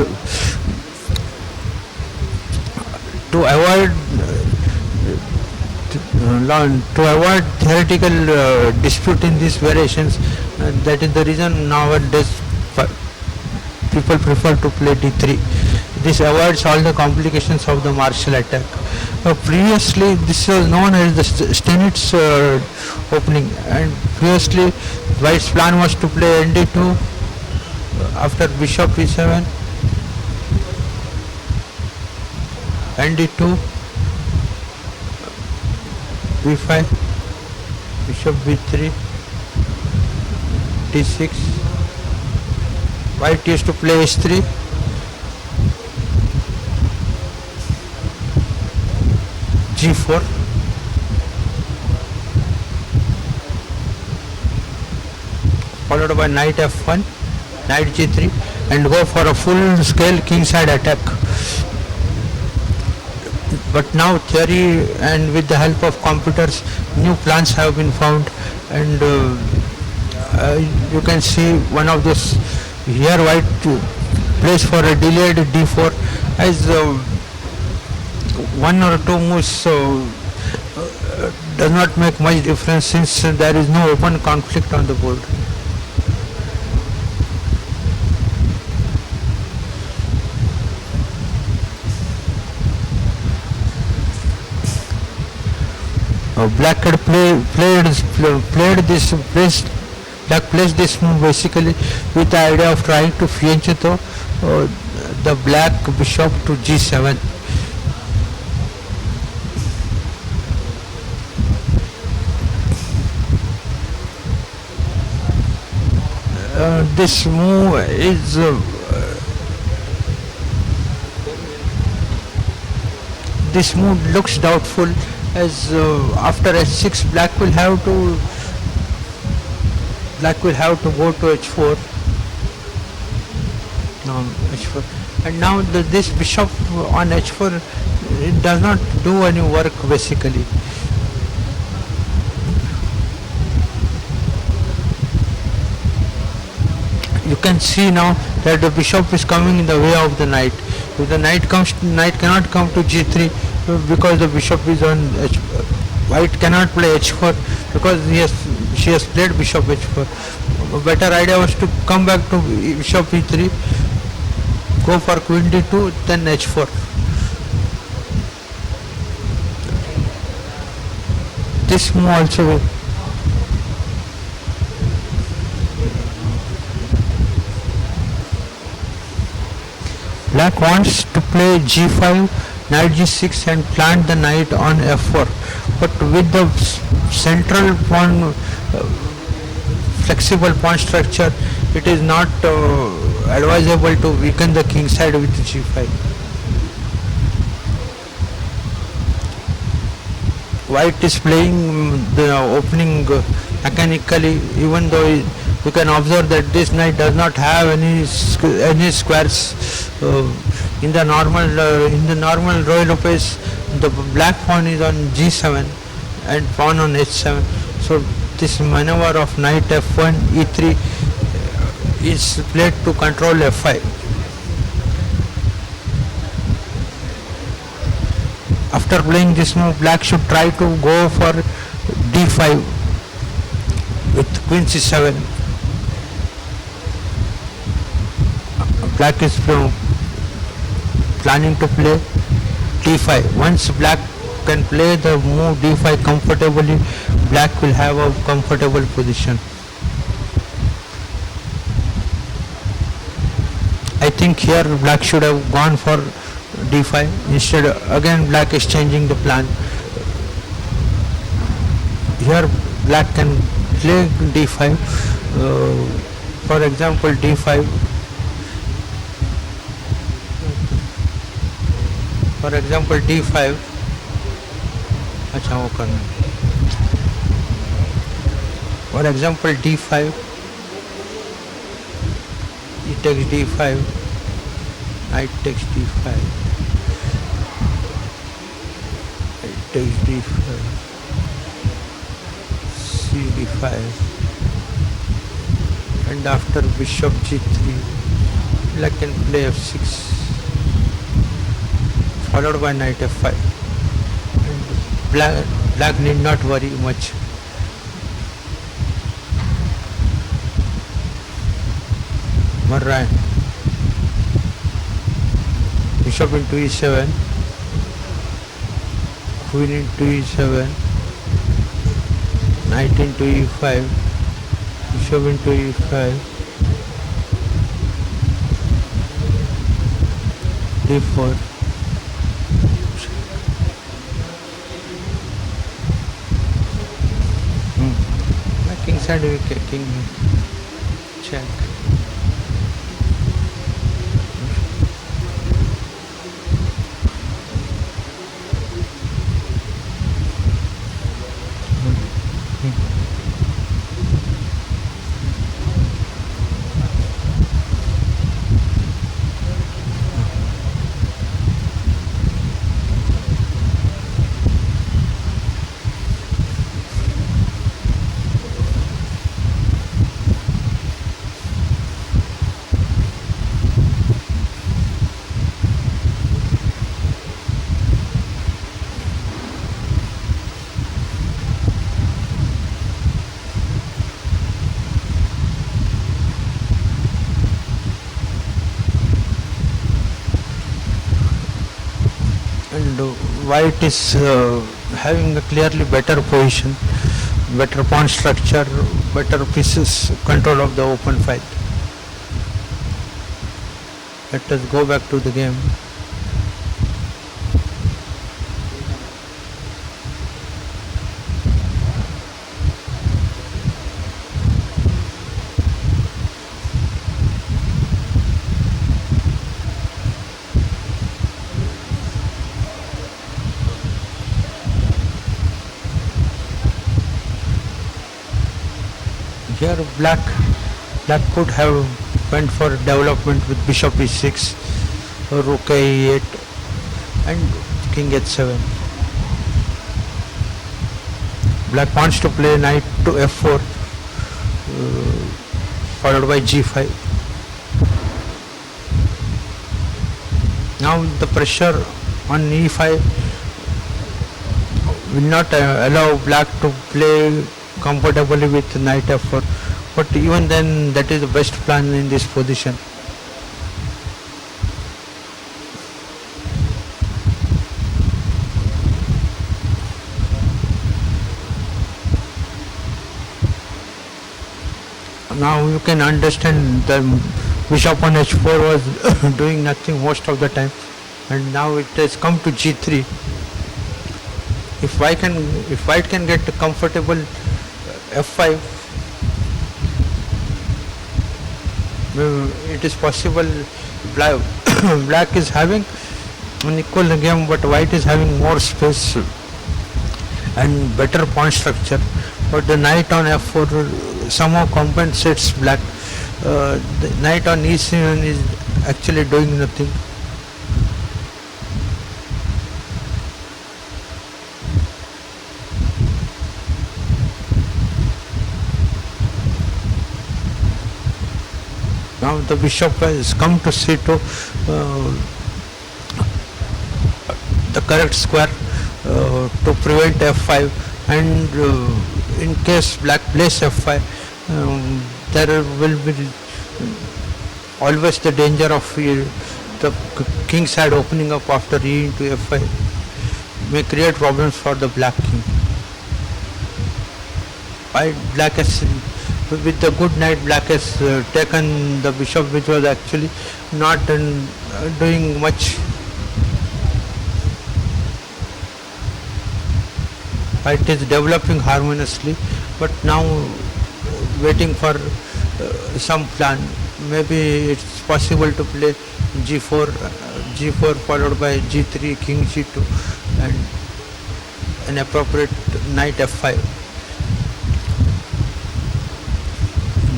To avoid theoretical dispute in these variations, that is the reason nowadays people prefer to play d3. This avoids all the complications of the martial attack. Previously, this was known as the Stenitz opening, and previously white's plan was to play nd2 after bishop e7, nd2, b5, bishop b3, d6. White used to play h3, g4, followed by knight f1, knight g3, and go for a full scale king side attack. But now theory and with the help of computers, new plans have been found, and you can see one of those here. White plays for a delayed d4 as one or two moves, so does not make much difference since there is no open conflict on the board. Black had played this Black placed this move basically with the idea of trying to fianchetto the black bishop to g7. This move is this move looks doubtful, as after h6 black will have to go to h4. Now h4, and now this bishop on h4, it does not do any work basically. You can see now that the bishop is coming in the way of the knight. If the knight cannot come to g3 because the bishop is on h. White cannot play h4 because she has played bishop h4. A better idea was to come back to bishop e3, go for queen d2, then h4. This move also Black wants to play g5, knight g6 and plant the knight on f4, but with the central pawn, flexible pawn structure, it is not advisable to weaken the king side with g5. White is playing the opening mechanically, even though you can observe that this knight does not have any squares. In the normal Ruy Lopez, the black pawn is on g7 and pawn on h7. So this maneuver of knight f1 e3 is played to control f5. After playing this move, black should try to go for d5 with queen c7. Black is planning to play d5. Once black can play the move d5 comfortably, black will have a comfortable position. I think here black should have gone for d5. Instead, again black is changing the plan. Here black can play d5. For example, d5. For example, d5. अच्छा वो करना. For example, d5. He takes d5. Knight takes d5. Knight takes d5. C d5. And after bishop g3, black can play f6. Followed by knight f5. And black need not worry much. मर रहा है. Bishop into e7, queen into e7, knight into e5, bishop into e5, d4. King side wicket, king check. White is having a clearly better position, better pawn structure, better pieces, control of the open file. Let us go back to the game. Here black could have went for development with bishop e6, rook e8 and king h7. Black wants to play knight to f4 followed by g5. Now the pressure on e5 will not allow black to play comfortably with knight f4, but even then that is the best plan in this position. Now you can understand the bishop on h4 was doing nothing most of the time, and now it has come to g3. If white can get comfortable f5, it is possible. Black is having an equal game, but white is having more space and better pawn structure. But the knight on f4 somehow compensates black. The knight on e7 is actually doing nothing. Now the bishop has come to c2, the correct square to prevent f5, and in case black plays f5, there will be always the danger of the king side opening up after e into f5, may create problems for the black king. Black has, with the good knight, black has taken the bishop, which was actually not doing much. It is developing harmoniously, but now waiting for some plan. Maybe it's possible to play g4 followed by g3, king g2, and an appropriate knight f5.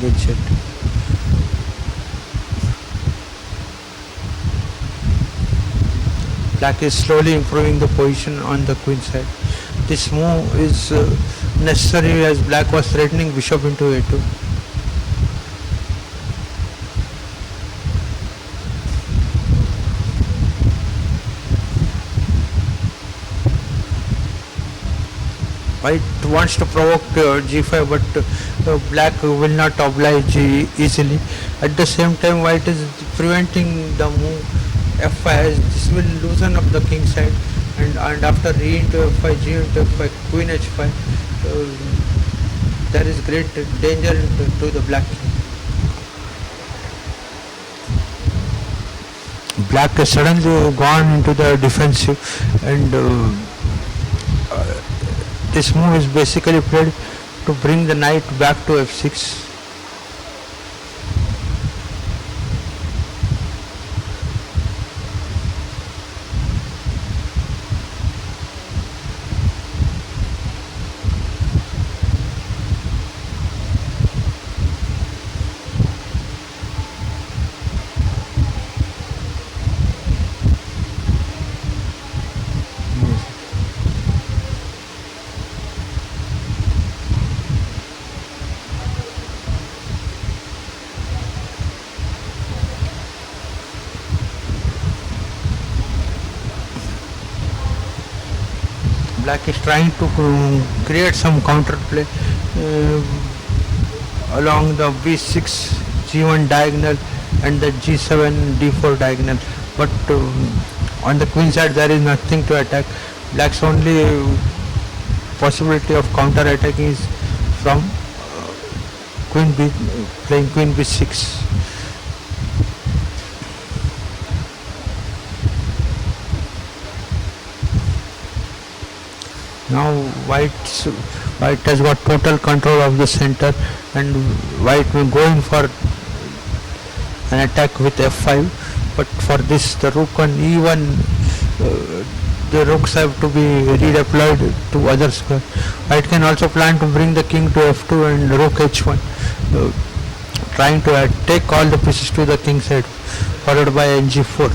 Good shot. Black is slowly improving the position on the queen side. This move is necessary as black was threatening bishop into a2. White wants to provoke g5, but black will not oblige easily. At the same time, white is preventing the move f5. This will loosen up the king side, and after e into f5, g into f5, queen h5, there is great danger to the black king. Black has suddenly gone into the defensive, and this move is basically played to bring the knight back to f6. Black is trying to create some counter play along the b6, g1 diagonal and the g7, d4 diagonal, but on the queen side there is nothing to attack. Black's only possibility of counter attacking is from queen b, playing queen b6. Now white has got total control of the center, and white will go in for an attack with f5, but for this the rook on e1, the rooks have to be redeployed to other square. White can also plan to bring the king to f2 and rook h1, trying to take all the pieces to the king side, followed by ng4.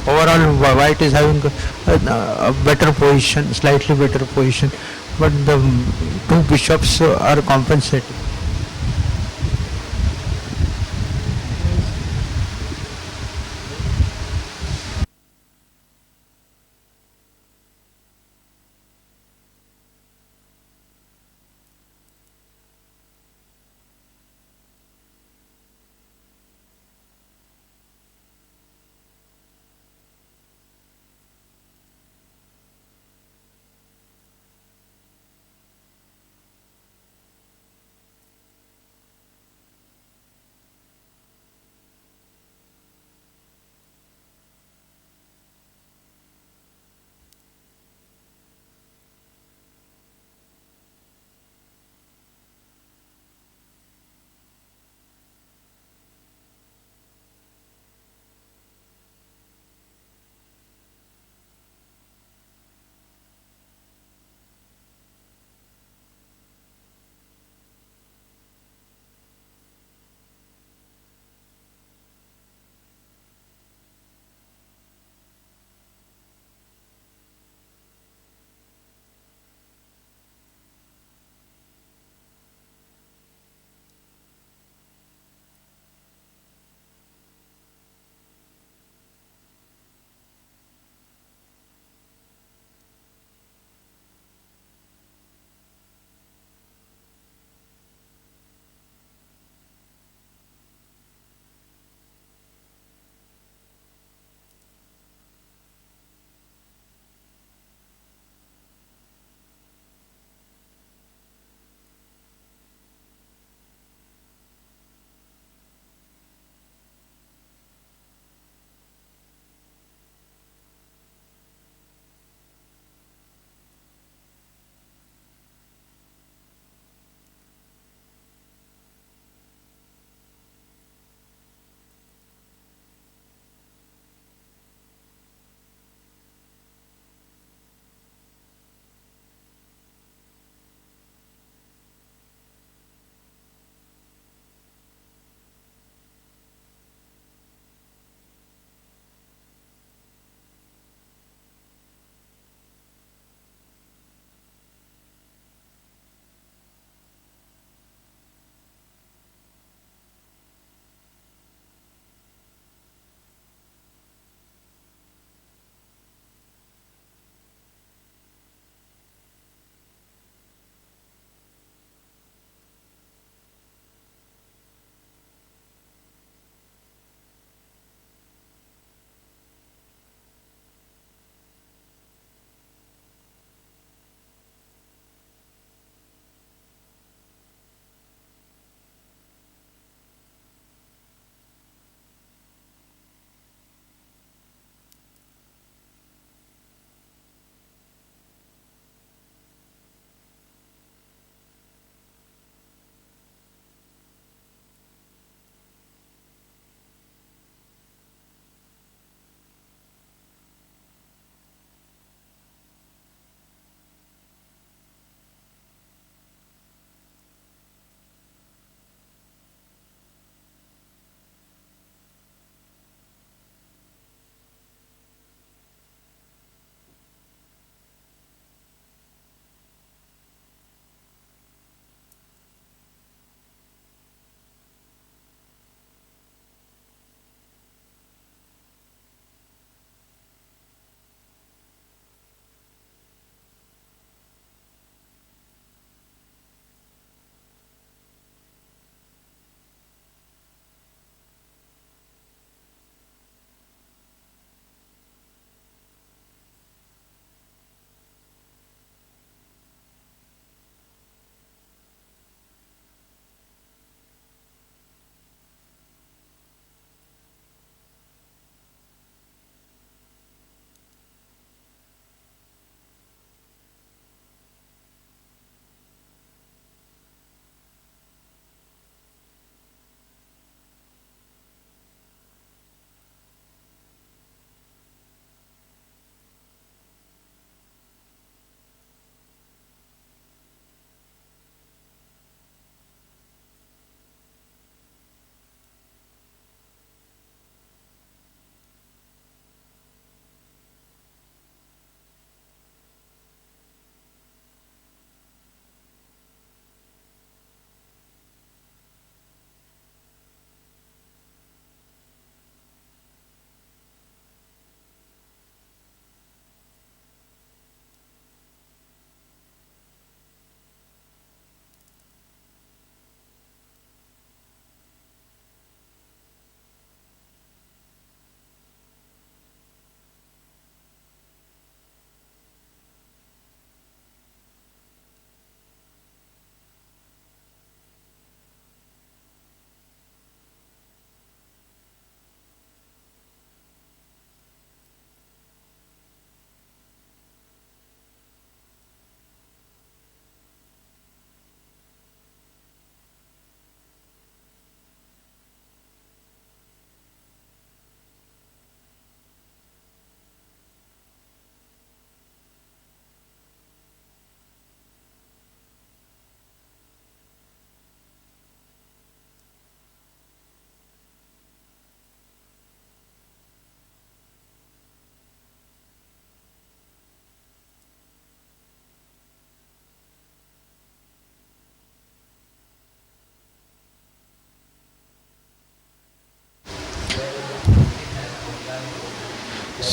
Overall, white is having a better position, slightly better position, but the two bishops are compensating.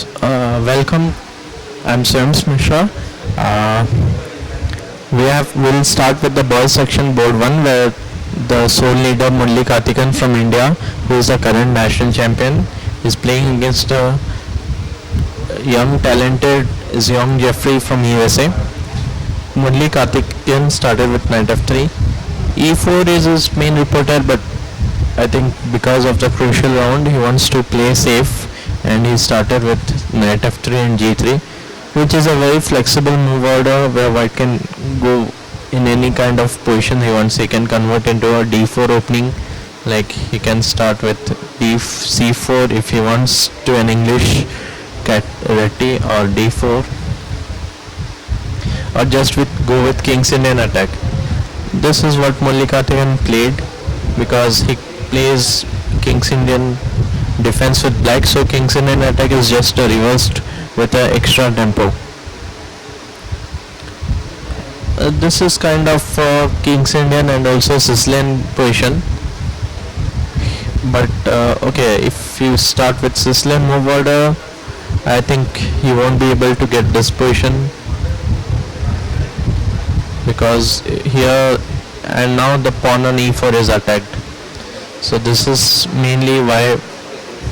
Welcome. I'm Sams Mishra. Uh, we'll start with the boys section board one, where the sole leader Murli Kartikan from India, who is the current national champion, is playing against a young talented Zeong Jeffrey from USA. Murli Kartikan started with knight f3. e4 is his main repertoire, but I think because of the crucial round he wants to play safe, and he started with knight f3 and g3, which is a very flexible move order where white can go in any kind of position he wants. He can convert into a d4 opening, like he can start with c4 if he wants to an English cat reti, or d4, or just go with King's Indian attack. This is what Murli Kartikan played, because he plays King's Indian defense with black, so King's Indian attack is just reversed with an extra tempo. This is kind of King's Indian and also Sicilian position, but okay, if you start with Sicilian move order, I think you won't be able to get this position, because here and now the pawn on e4 is attacked. So this is mainly why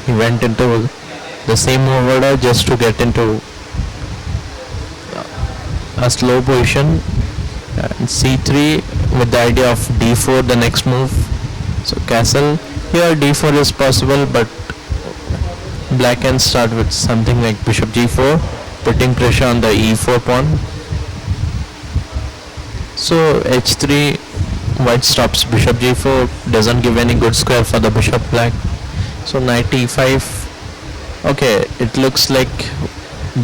he went into the same move order, just to get into a slow position, and c3 with the idea of d4 the next move. So castle, here d4 is possible, but black can start with something like bishop g4, putting pressure on the e4 pawn. So h3, white stops bishop g4, doesn't give any good square for the bishop black. So knight e5. Okay, it looks like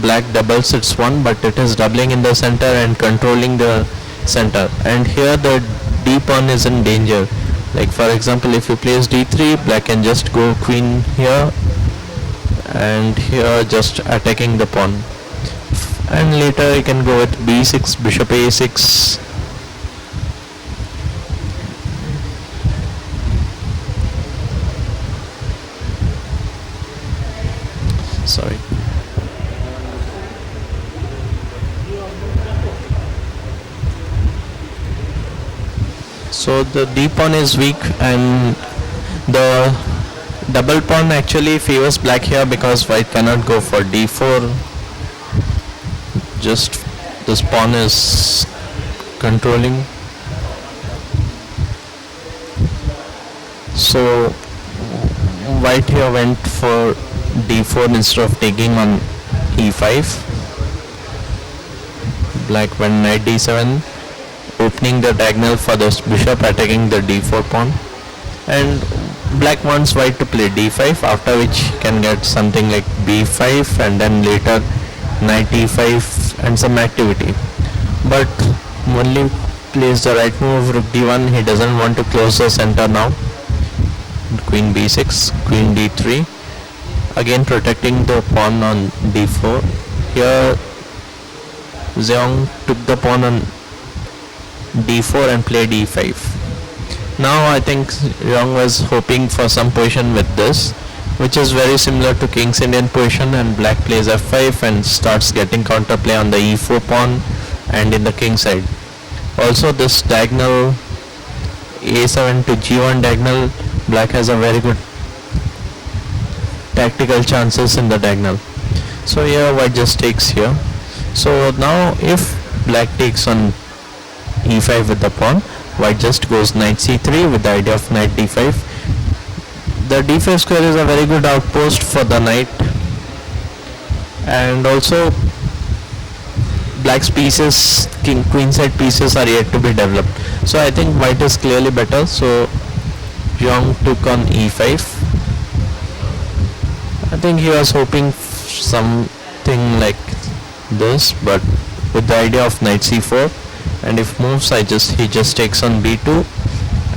black doubles its one, but it is doubling in the center and controlling the center, and here the d pawn is in danger. Like for example, if you place d3, black can just go queen here, and here just attacking the pawn, and later you can go with b6, bishop a6. Sorry. So the d pawn is weak, and the double pawn actually favors black here, because white cannot go for d4. Just this pawn is controlling. So white here went for d4 instead of taking on e5. Black went knight d7, opening the diagonal for the bishop, attacking the d4 pawn, and black wants white to play d5, after which can get something like b5, and then later knight e5 and some activity. But only plays the right move, rook d1. He doesn't want to close the center now. Queen b6, queen d3, again protecting the pawn on d4. Here Zeong took the pawn on d4 and played e5. Now I think Zeong was hoping for some position with this, which is very similar to King's Indian position, and black plays f5 and starts getting counterplay on the e4 pawn and in the king side. Also this diagonal a7 to g1 diagonal, black has a very good tactical chances in the diagonal. So here white just takes here. So now if black takes on e5 with the pawn, white just goes knight c3 with the idea of knight d5. The d5 square is a very good outpost for the knight, and also black's pieces, queen side pieces, are yet to be developed. So I think white is clearly better. So Zeong took on e5. I think he was hoping something like this, but with the idea of knight c4, and if moves, he just takes on b2,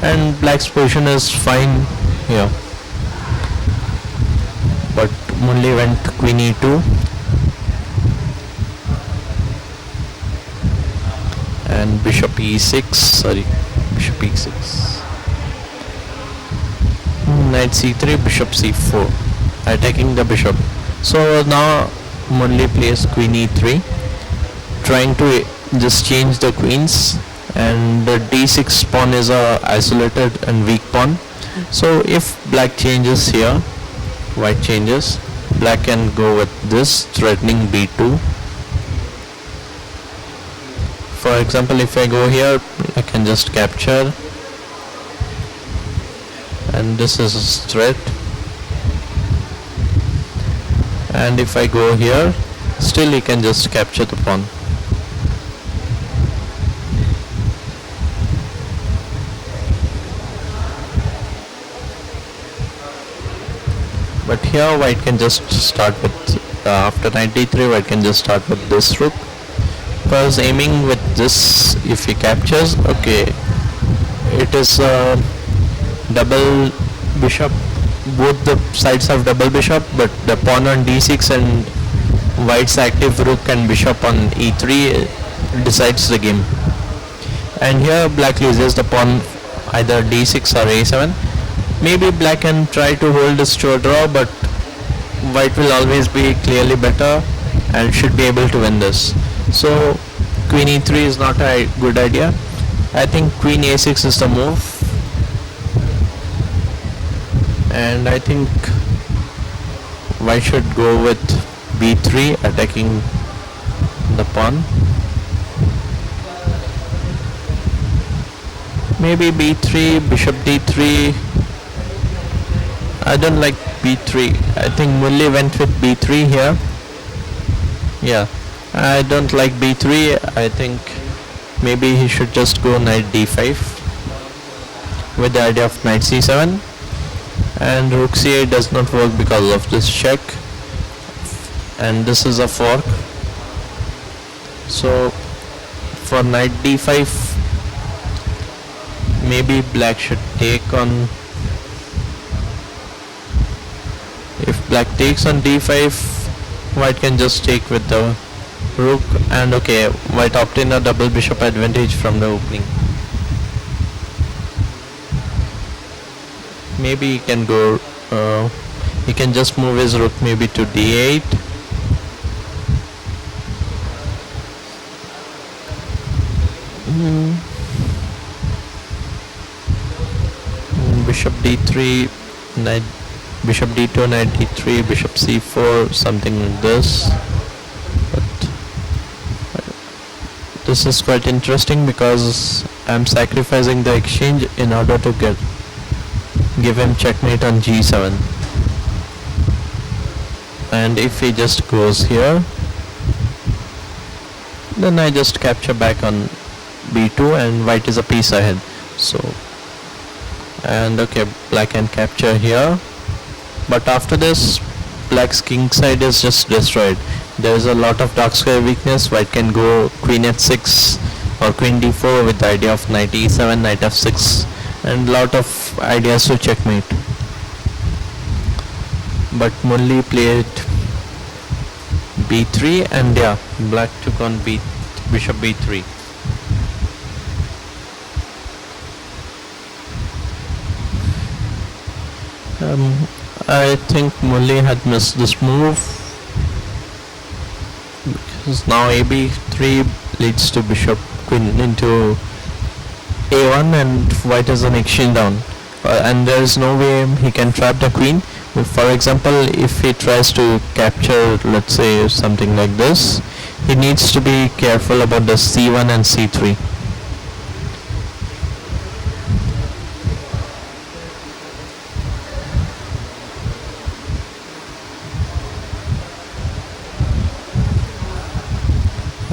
and black's position is fine here. But Murli went queen e2, and bishop e6, bishop e6, knight c3, bishop c4, attacking the bishop. So now Murli plays queen e3, trying to just change the queens, and the d6 pawn is a isolated and weak pawn. So if black changes here, white changes, black can go with this, threatening b2. For example, if I go here, I can just capture, and this is a threat. And if I go here, still he can just capture the pawn. But here white can just start with, after knight d3, white can just start with this rook. Because aiming with this, if he captures, okay, it is double bishop. Both the sides have double bishop, but the pawn on d6 and white's active rook and bishop on e3 decides the game. And here black loses the pawn either d6 or a7. Maybe black can try to hold this to a draw, but white will always be clearly better and should be able to win this. So queen e3 is not a good idea. I think queen a6 is the move, and I think white should go with b3, attacking the pawn. Maybe b3, bishop d3. I don't like b3. I think Murli went with b3 here. Yeah, I don't like b3. I think maybe he should just go knight d5 with the idea of knight c7. And rook c8 does not work because of this check. And this is a fork. So for knight d5, maybe black should take on. If black takes on d5, white can just take with the rook, and okay, white obtain a double bishop advantage from the opening. Maybe he can go, he can just move his rook maybe to d8. Bishop d3, knight, bishop d2, knight d3, bishop c4, something like this. But this is quite interesting because I'm sacrificing the exchange in order to give him checkmate on g7. And if he just goes here, then I just capture back on b2 and white is a piece ahead. So, and okay, black can capture here, but after this black's king side is just destroyed. There is a lot of dark square weakness. White can go queen f6 or queen d4 with the idea of knight e7, knight f6, and lot of ideas to checkmate. But Murli played b3, and yeah, black took on bishop b3. I think Murli had missed this move because now ab3 leads to bishop queen into a1, and white has an exchange down, and there is no way he can trap the queen. For example, if he tries to capture, let's say something like this, he needs to be careful about the c1 and c3.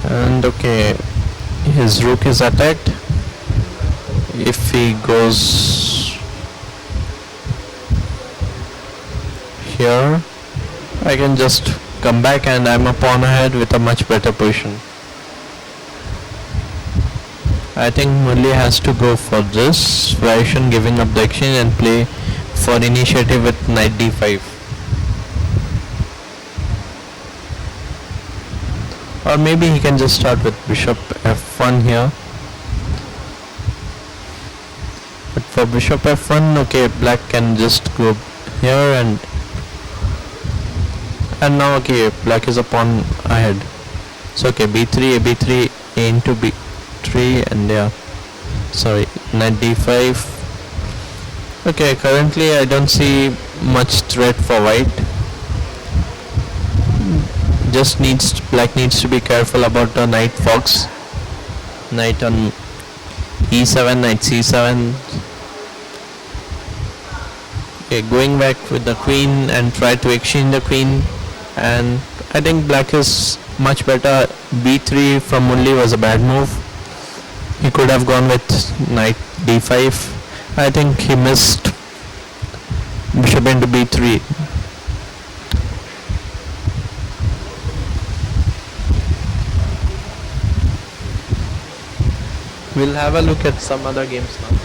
And okay, his rook is attacked. If he goes here, I can just come back and I'm a pawn ahead with a much better position. I think Murli has to go for this variation, giving up the exchange, and play for initiative with knight d5. Or maybe he can just start with bishop f1 here. But for bishop f1, okay, black can just go here, and And now okay, black is a pawn ahead. So okay, b3, b3, a into b3, and yeah, sorry, knight d5. Okay, currently I don't see much threat for white. Just black needs to be careful about the knight fox. Knight on e7, knight c7. Okay, going back with the queen and try to exchange the queen, and I think black is much better. b3 from Murli was a bad move. He could have gone with knight d5. I think he missed bishop into b3. We'll have a look at some other games now.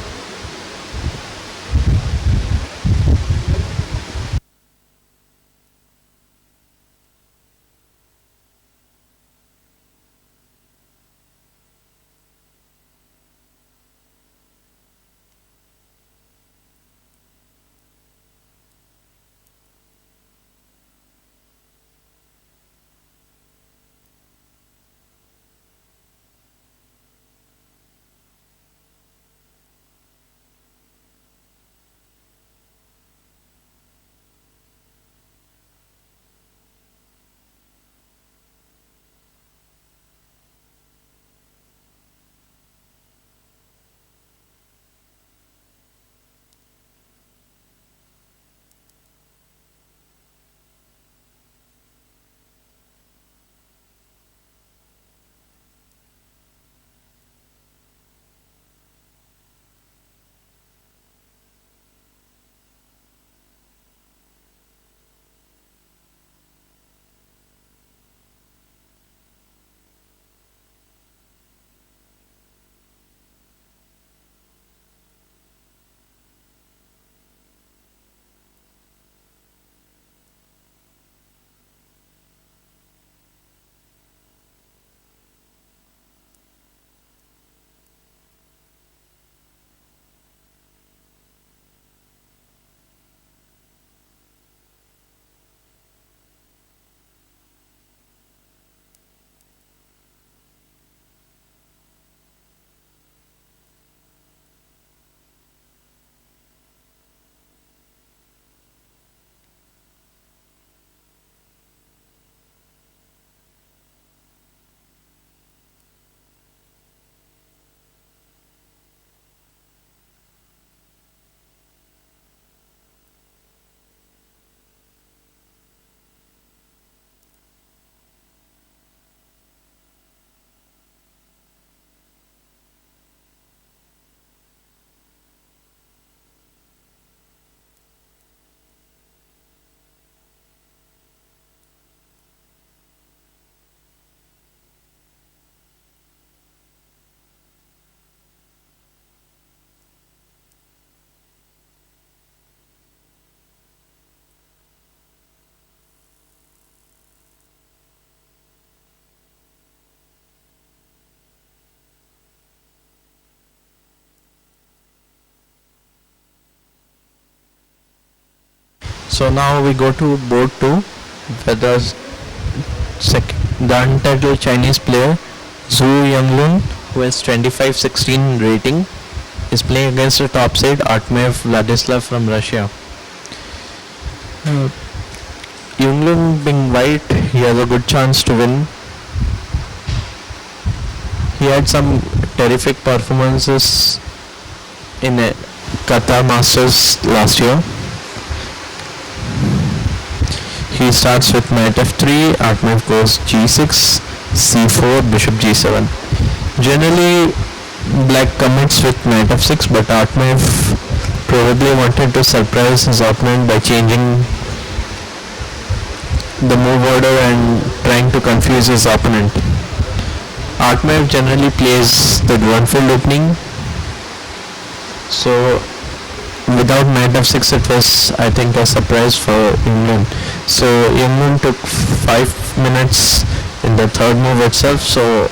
So now we go to board 2, where the untitled Chinese player Zhu Yonglun, who has 25-16 rating, is playing against the top side Artmev Vladislav from Russia. Yonglun being white, he has a good chance to win. He had some terrific performances in a Qatar Masters last year. He starts with knight f3, Artmev goes g6, c4, bishop g7. Generally, black commits with knight f6, but Artmev probably wanted to surprise his opponent by changing the move order and trying to confuse his opponent. Artmev generally plays the Grunfeld opening, so without knight f6 it was, I think, a surprise for England. So England took 5 minutes in the third move itself, so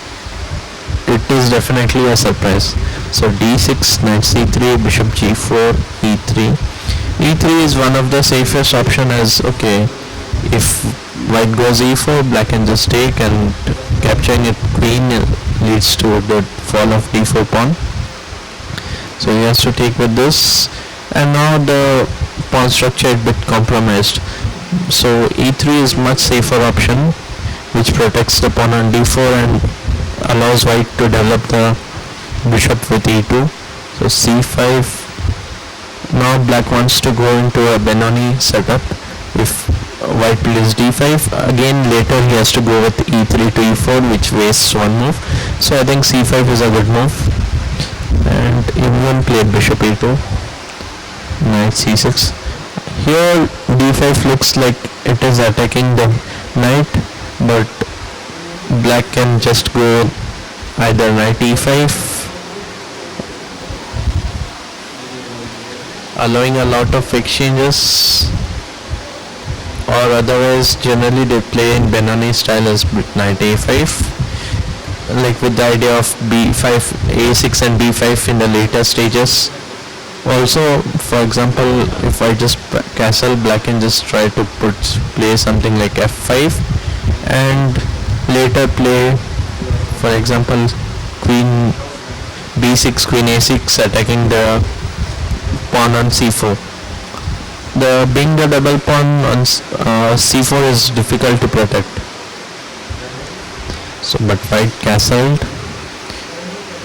it is definitely a surprise. So d6, knight c3, bishop g4, e3. e3 is one of the safest option, as okay, if white goes e4, black can just take, and capturing it queen leads to the fall of d4 pawn. So he has to take with this, and now the pawn structure is a bit compromised. So e3 is much safer option, which protects the pawn on d4 and allows white to develop the bishop with e2. So c5. Now black wants to go into a Benoni setup. If white plays d5, again later he has to go with e3 to e4, which wastes one move. So I think c5 is a good move. And everyone played bishop e2, knight c6. Here d5 looks like it is attacking the knight, but black can just go either knight e5, allowing a lot of exchanges, or otherwise generally they play in Benoni style as knight a5, like with the idea of b5, a6 and b5 in the later stages. Also, for example, if I just castle, black can just try to play something like f5 and later play, for example, queen b6, queen a6, attacking the pawn on c4. Being the double pawn on c4 is difficult to protect. So, but white castled,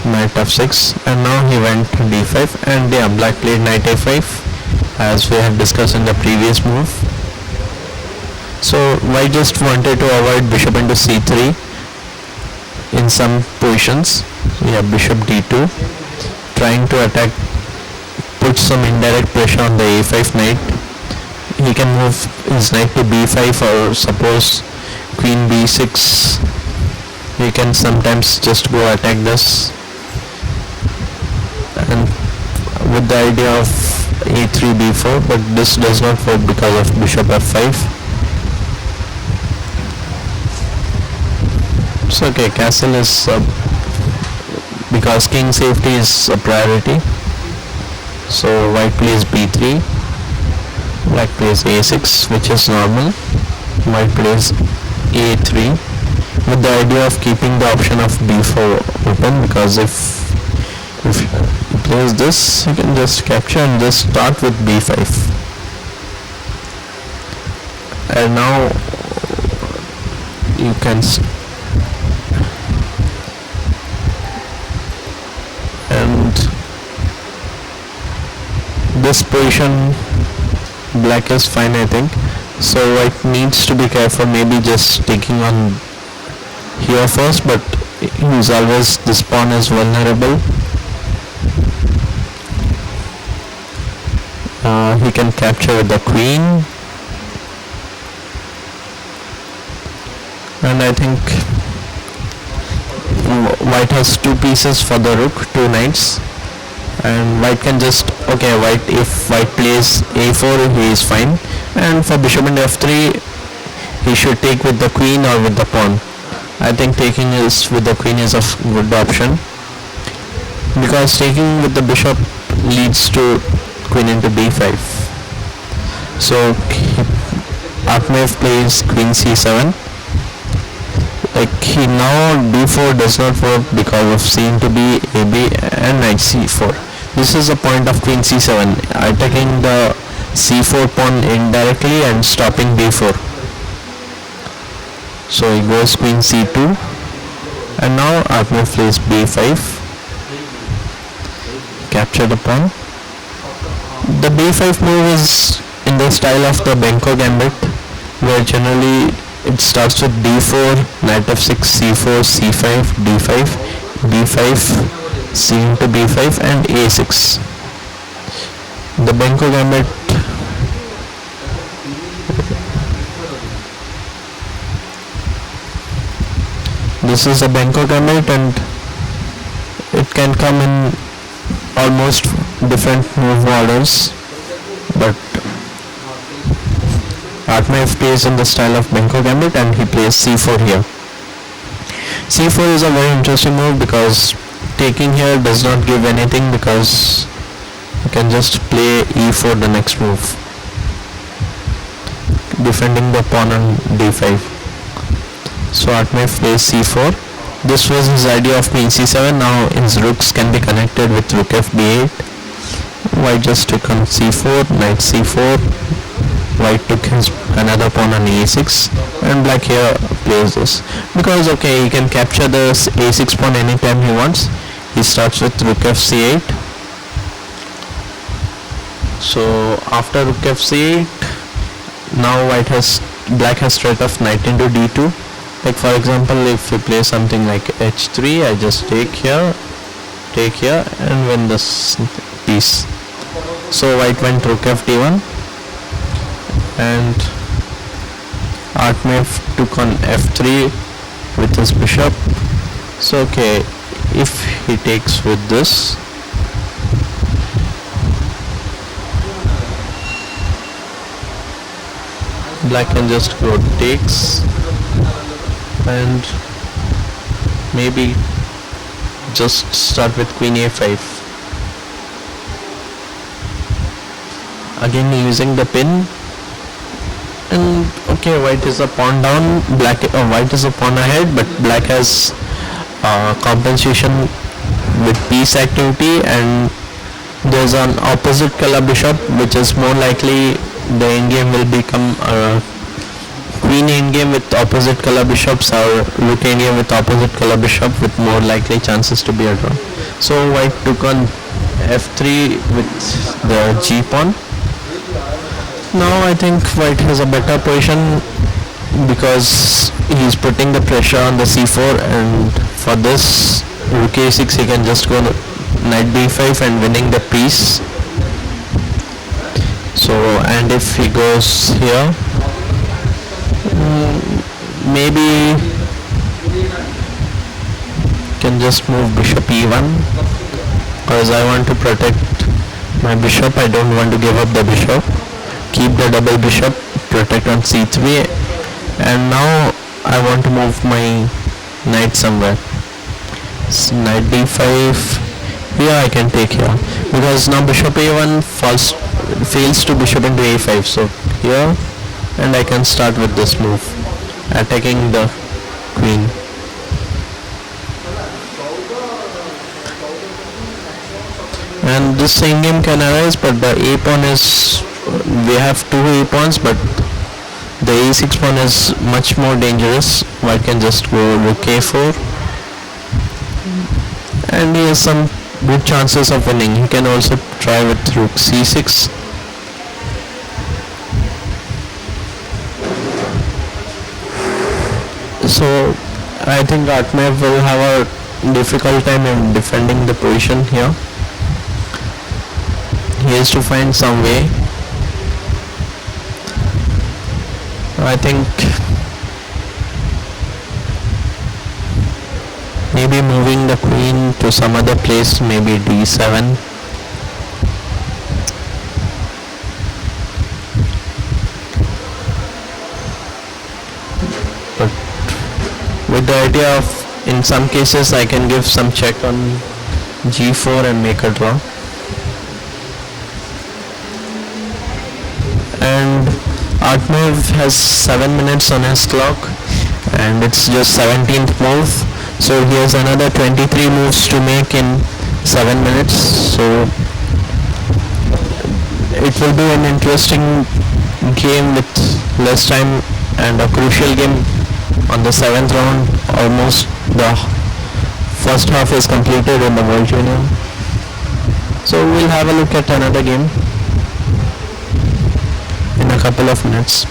knight f6, and now he went d5, and yeah, black played knight a5 as we had discussed in the previous move. So white just wanted to avoid bishop into c3 in some positions. Yeah, bishop d2, trying to attack, put some indirect pressure on the a5 knight. He can move his knight to b5, or suppose queen b6. He can sometimes just go attack this, and with the idea of a3 b4, but this does not work because of bishop f5. So okay, castle is because king safety is a priority. So white plays b3, black plays a6, which is normal. White plays a3 with the idea of keeping the option of b4 open, because if he plays this, he can just capture and just start with b5. And now you can and this position black is fine, I think. So white needs to be careful, maybe just taking on here first, but he's always, this pawn is vulnerable. He can capture with the queen, and I think white has two pieces for the rook, two knights, and white can just, okay, if white plays a4, he is fine, and for bishop into f3 he should take with the queen or with the pawn. I think taking is with the queen is a good option, because taking with the bishop leads to queen into b5. So Akhmeev plays queen c7. Like he now d4 does not work because of c into b, ab, and knight c4. This is the point of queen c7, attacking the c4 pawn indirectly and stopping b4. So he goes queen c2, and now Akhmeev plays b5, capture the pawn. The b5 move is in the style of the Benko gambit, where generally it starts with d4, knight f6, c4, c5, d5, b5, c into b5, and a6. The Benko gambit this is a Benko gambit, and it can come in almost different move orders, but Akhmeev plays in the style of Benko gambit, and he plays c4 here. c4 is a very interesting move because taking here does not give anything, because you can just play e4 the next move. defending the pawn on d5. So Atmaev plays c4. This was his idea of queen c7. Now his rooks can be connected with rook f b8. White just took on c4, knight c4. White took his another pawn on a6, and black here plays this because okay, he can capture the a6 pawn anytime he wants. He starts with rook f c8. So after rook f c8, now black has threat of knight into d2. Like for example, if we play something like h3, I just take here, and win this piece. So white went rook f d1, and Atmaev took on f3 with his bishop. So okay, if he takes with this, black can just go takes, and maybe just start with queen a5. Again using the pin, and okay, white is a pawn down, white is a pawn ahead, but black has compensation with piece activity, and there's an opposite color bishop, which is more likely the endgame will become queen endgame with opposite color bishops, or rook endgame with opposite color bishop, with more likely chances to be a draw. So white took on f3 with the g pawn. Now I think white has a better position because he's putting the pressure on the c4, and for this rook a6 he can just go knight b5 and winning the piece. So, and if he goes here, maybe can just move bishop e1 because I want to protect my bishop. I don't want to give up the bishop. Keep the double bishop, protect on c3, and now I want to move my knight somewhere. So knight d5. Here I can take here because now bishop a1 fails to bishop into a5. So here, and I can start with this move, attacking the queen. And this same game can arise, but the a pawn is, we have two a pawns, but the a6 pawn is much more dangerous. White can just go rook a4, and he has some good chances of winning. He can also try with rook c6. So I think Atmaev will have a difficult time in defending the position here. He has to find some way. I think maybe moving the queen to some other place, maybe d7. But with the idea of, in some cases I can give some check on g4 and make a draw. And Atmaev has 7 minutes on his clock, and it's just 17th move. So he has another 23 moves to make in 7 minutes. So it will be an interesting game with less time, and a crucial game on the 7th round. Almost the first half is completed in the World Junior. So we'll have a look at another game in a couple of minutes.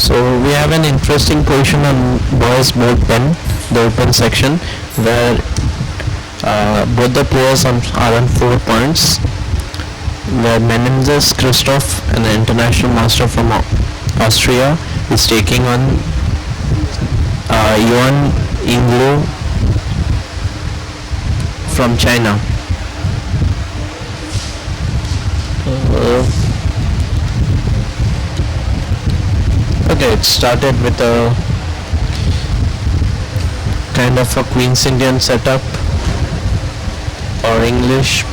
So we have an interesting position on boys board 10, the open section, where both the players are on 4 points, where Menendez Christoph, an international master from Austria, is taking on Yuan Yinglu from China. Okay, it started with a kind of a Queen's Indian setup or English.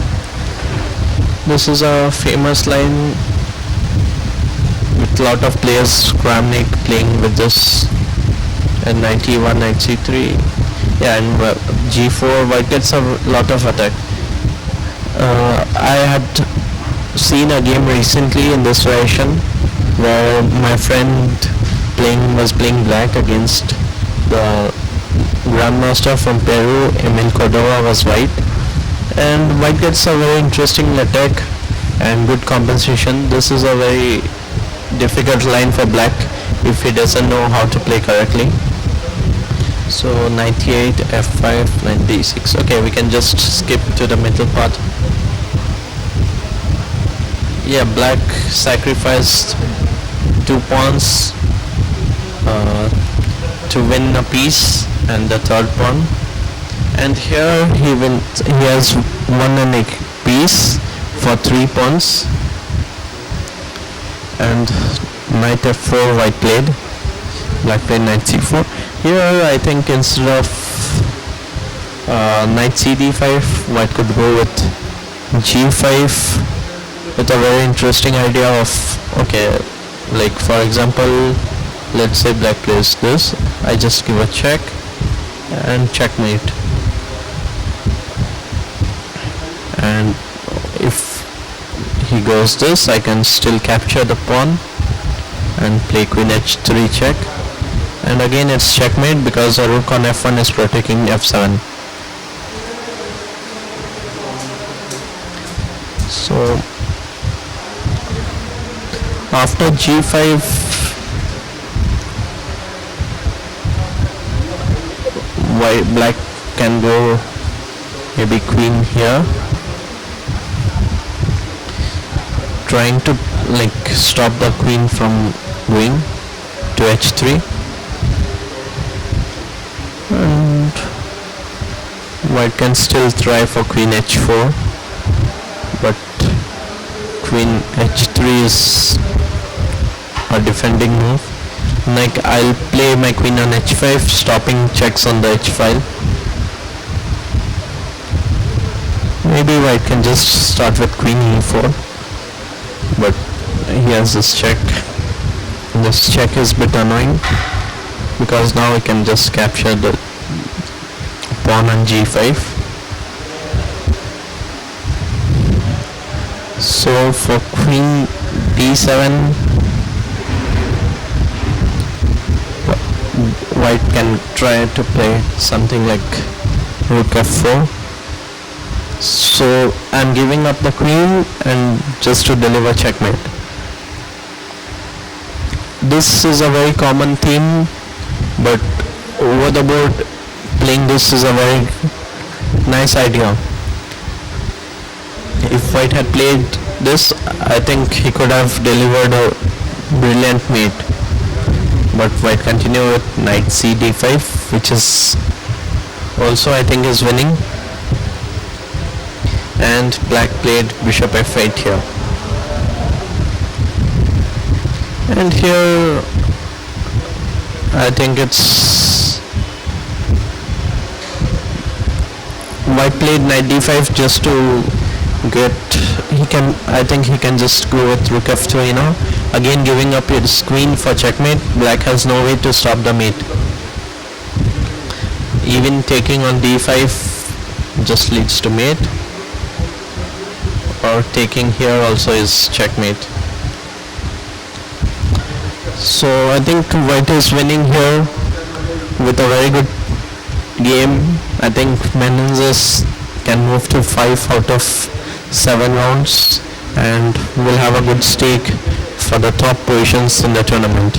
This is a famous line with lot of players. Kramnik playing with this in 91, 93. Yeah, and G4 white gets a lot of attack. I had seen a game recently in this variation where my friend was playing black against the grandmaster from Peru. Emil Cordova was white, and white gets a very interesting attack and good compensation. This is a very difficult line for black if he doesn't know how to play correctly. So 98, f5, 96. Okay, we can just skip to the middle part. Yeah, black sacrificed 2 pawns to win a piece and the third pawn, and here he has won a piece for 3 pawns, and knight f4 white played, black played knight c4. Here I think instead of knight cd5, white could go with g5 with a very interesting idea of, okay, like for example, let's say black plays this, I just give a check and checkmate, and if he goes this, I can still capture the pawn and play queen h3 check, and again it's checkmate because the rook on f1 is protecting f7. So after g5, black can go maybe queen here, trying to like stop the queen from going to h3, and white can still try for queen h4, but queen h3 is a defending move. Like I'll play my queen on h5, stopping checks on the h file. Maybe white can just start with queen e4, but he has this check. This check is a bit annoying because now we can just capture the pawn on g5. So for queen d7, white can try to play something like rook f4. So I'm giving up the queen and just to deliver checkmate. This is a very common theme, but over the board playing this is a very nice idea. If white had played this, I think he could have delivered a brilliant mate. But white continue with knight cd5, which is also I think is winning, and black played bishop f8 here, and here I think it's white played knight d5 just to get, I think he can just go with rook f2 now, again giving up his queen for checkmate. Black has no way to stop the mate. Even taking on d5 just leads to mate, or taking here also is checkmate. So I think white is winning here with a very good game. I think Menendez can move to 5 out of 7 rounds and will have a good stake for the top positions in the tournament.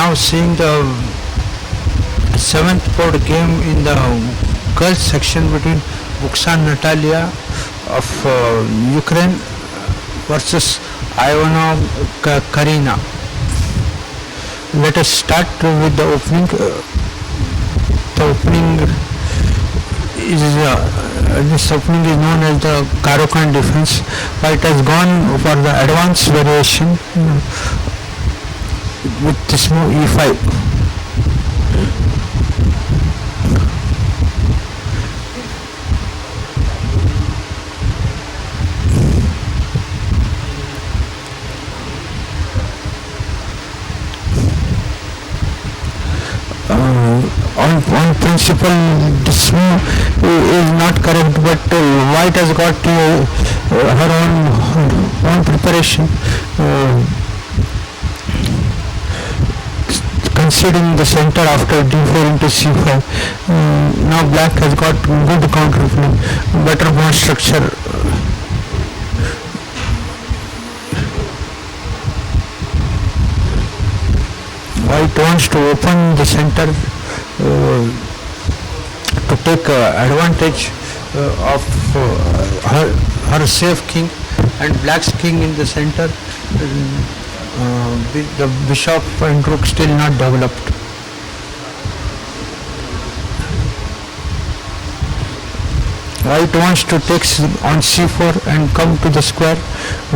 now seeing the seventh board game in the girls section between Buksan Natalia of Ukraine versus Ivana Karina. Let us start with the opening. The opening is this opening is known as the Caro-Kann defense. White has gone for the advanced variation with this move e5. On principle, this move is not correct, but White has got her own preparation, conceding the center after d4 into c5. Now Black has got good counterplay, better pawn structure. White wants to open the center to take advantage of her safe king, and Black's king in the center. The bishop and rook still not developed. White wants to take on c4 and come to the square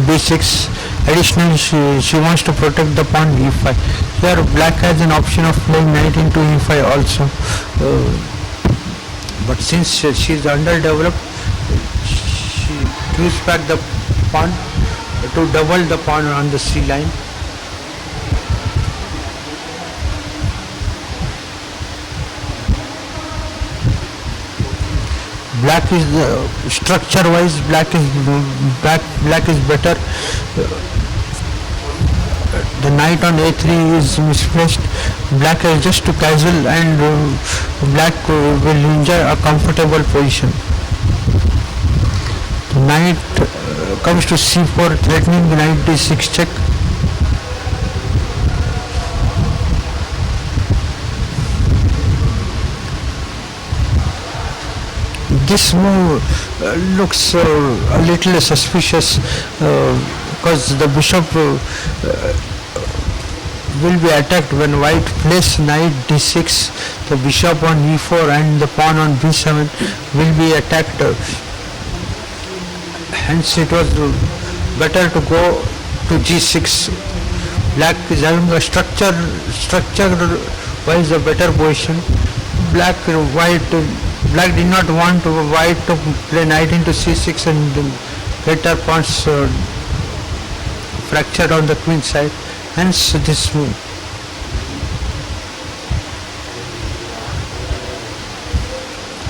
b6. Additionally, she wants to protect the pawn e5. Here Black has an option of playing knight into e5 also. But since she is underdeveloped, she gives back the pawn to double the pawn on the c line. Black is structure-wise, black is better. The knight on a3 is misplaced. Black has just to castle, and Black will enjoy a comfortable position. The knight comes to c4, threatening the knight d6 check. This move looks a little suspicious because the bishop will be attacked when White plays knight d6. The bishop on e4 and the pawn on b7 will be attacked. Hence it was better to go to g6. Black is having a structure wise a better position. Black did not want White to play knight into c6 and get her pawns fractured on the queen side. Hence this move.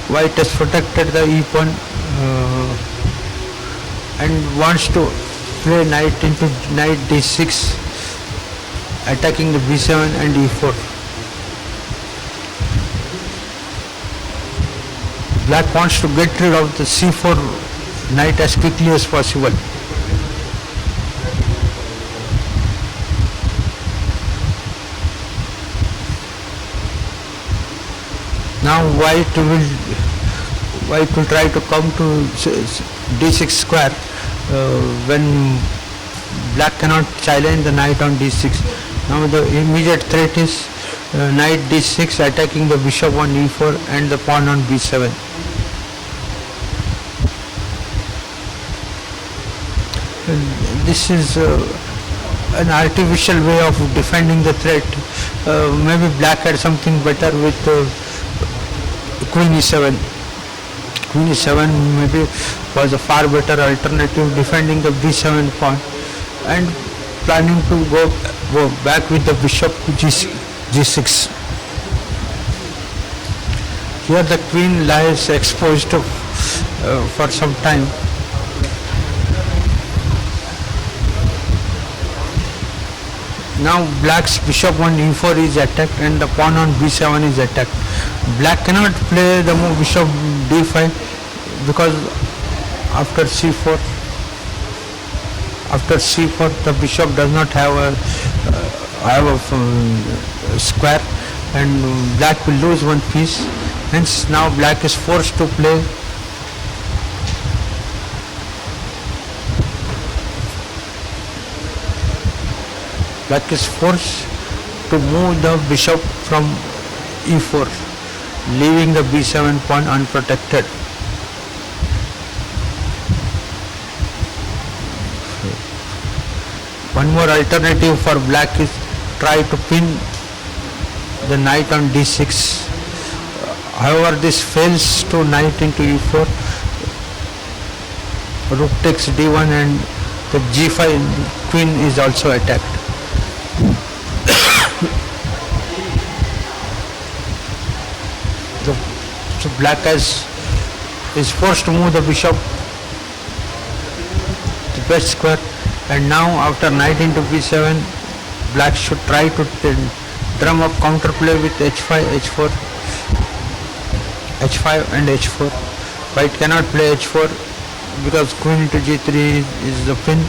White has protected the e pawn and wants to play knight into knight d6, attacking the b7 and e4. Black wants to get rid of the c4 knight as quickly as possible. Now White will try to come to d6 square when Black cannot challenge the knight on d6. Now the immediate threat is knight d6 attacking the bishop on e4 and the pawn on b7. This is an artificial way of defending the threat. Maybe Black had something better with queen e7. Queen e7 maybe was a far better alternative, defending the b7 pawn and planning to go back with the bishop to g6. Here the queen lies exposed for some time. Now Black's bishop on e4 is attacked and the pawn on b7 is attacked. Black cannot play the move bishop d5 because after c4 the bishop does not have have a square, and black will lose one piece. Hence now black is forced to play to move the bishop from e4, leaving the b7 pawn unprotected. One more alternative for black is try to pin the knight on d6. However, this fails to knight into e4. Rook takes d1 and the g5 queen is also attacked. So black is forced to move the bishop to best square, and now after knight into b7, black should try to drum up counterplay with h5, h4, h5 and h4. White cannot play h4 because queen into g3 is the pin.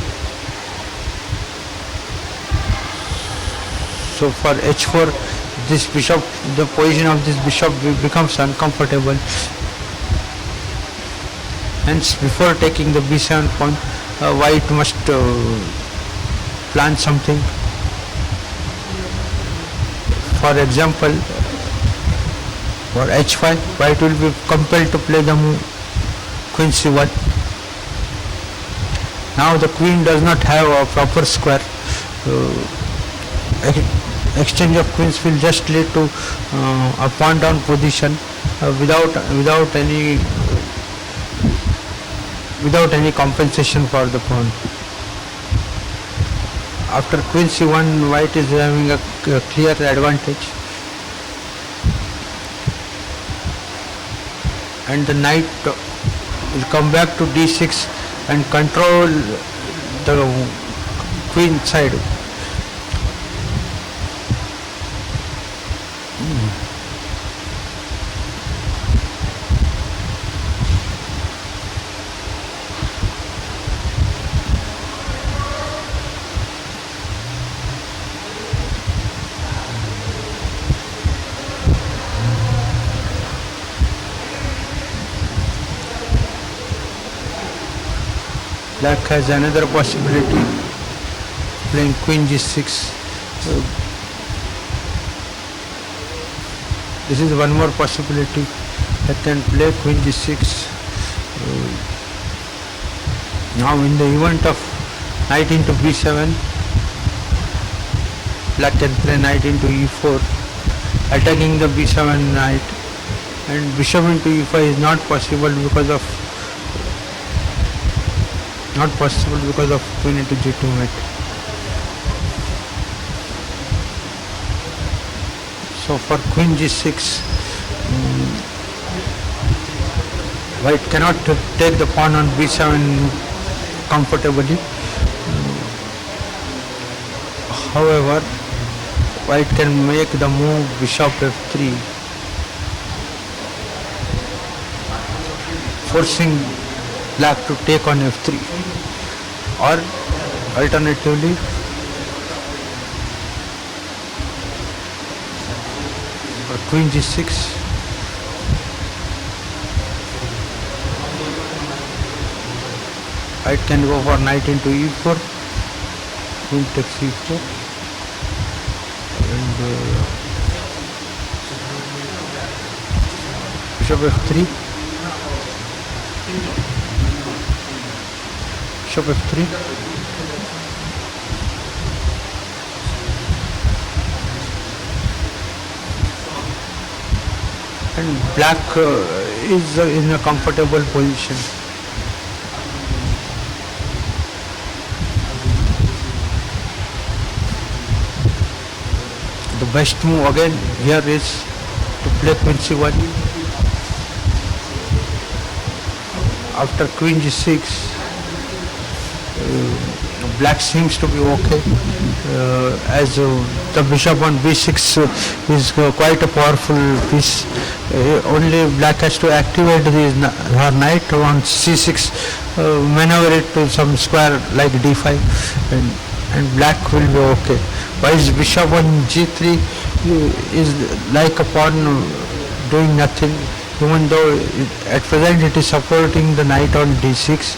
So for h4, this bishop, the position of this bishop becomes uncomfortable. Hence, before taking the b7 pawn, white must plan something. For example, for h5, white will be compelled to play the move queen c1. Now the queen does not have a proper square. Exchange of queens will just lead to a pawn down position without any compensation for the pawn. After queen c1, white is having a clear advantage, and the knight will come back to d6 and control the queen side. Black has another possibility, playing queen g6. This is one more possibility. That can play queen g6. Now in the event of knight into b7, black can play knight into e4, attacking the b7 knight, and bishop into e5 is not possible because of queen into g2 mate. So for queen g6, white cannot take the pawn on b7 comfortably. However, white can make the move bishop f3, forcing black to take on f3, or alternatively for queen g6, white can go for knight into e4, queen takes e4, and bishop f3, bishop f3, and black is in a comfortable position. The best move again here is to play queen c1. After queen g6, black seems to be okay, as the bishop on b6 is quite a powerful piece. Only black has to activate her knight on c6, maneuver it to some square like d5, and black will be okay. whilst bishop on g3 is like a pawn doing nothing, even though at present it is supporting the knight on d6.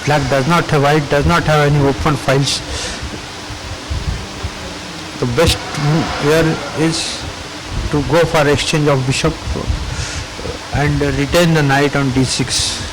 White does not have any open files. The best move here is to go for exchange of bishop and retain the knight on d6.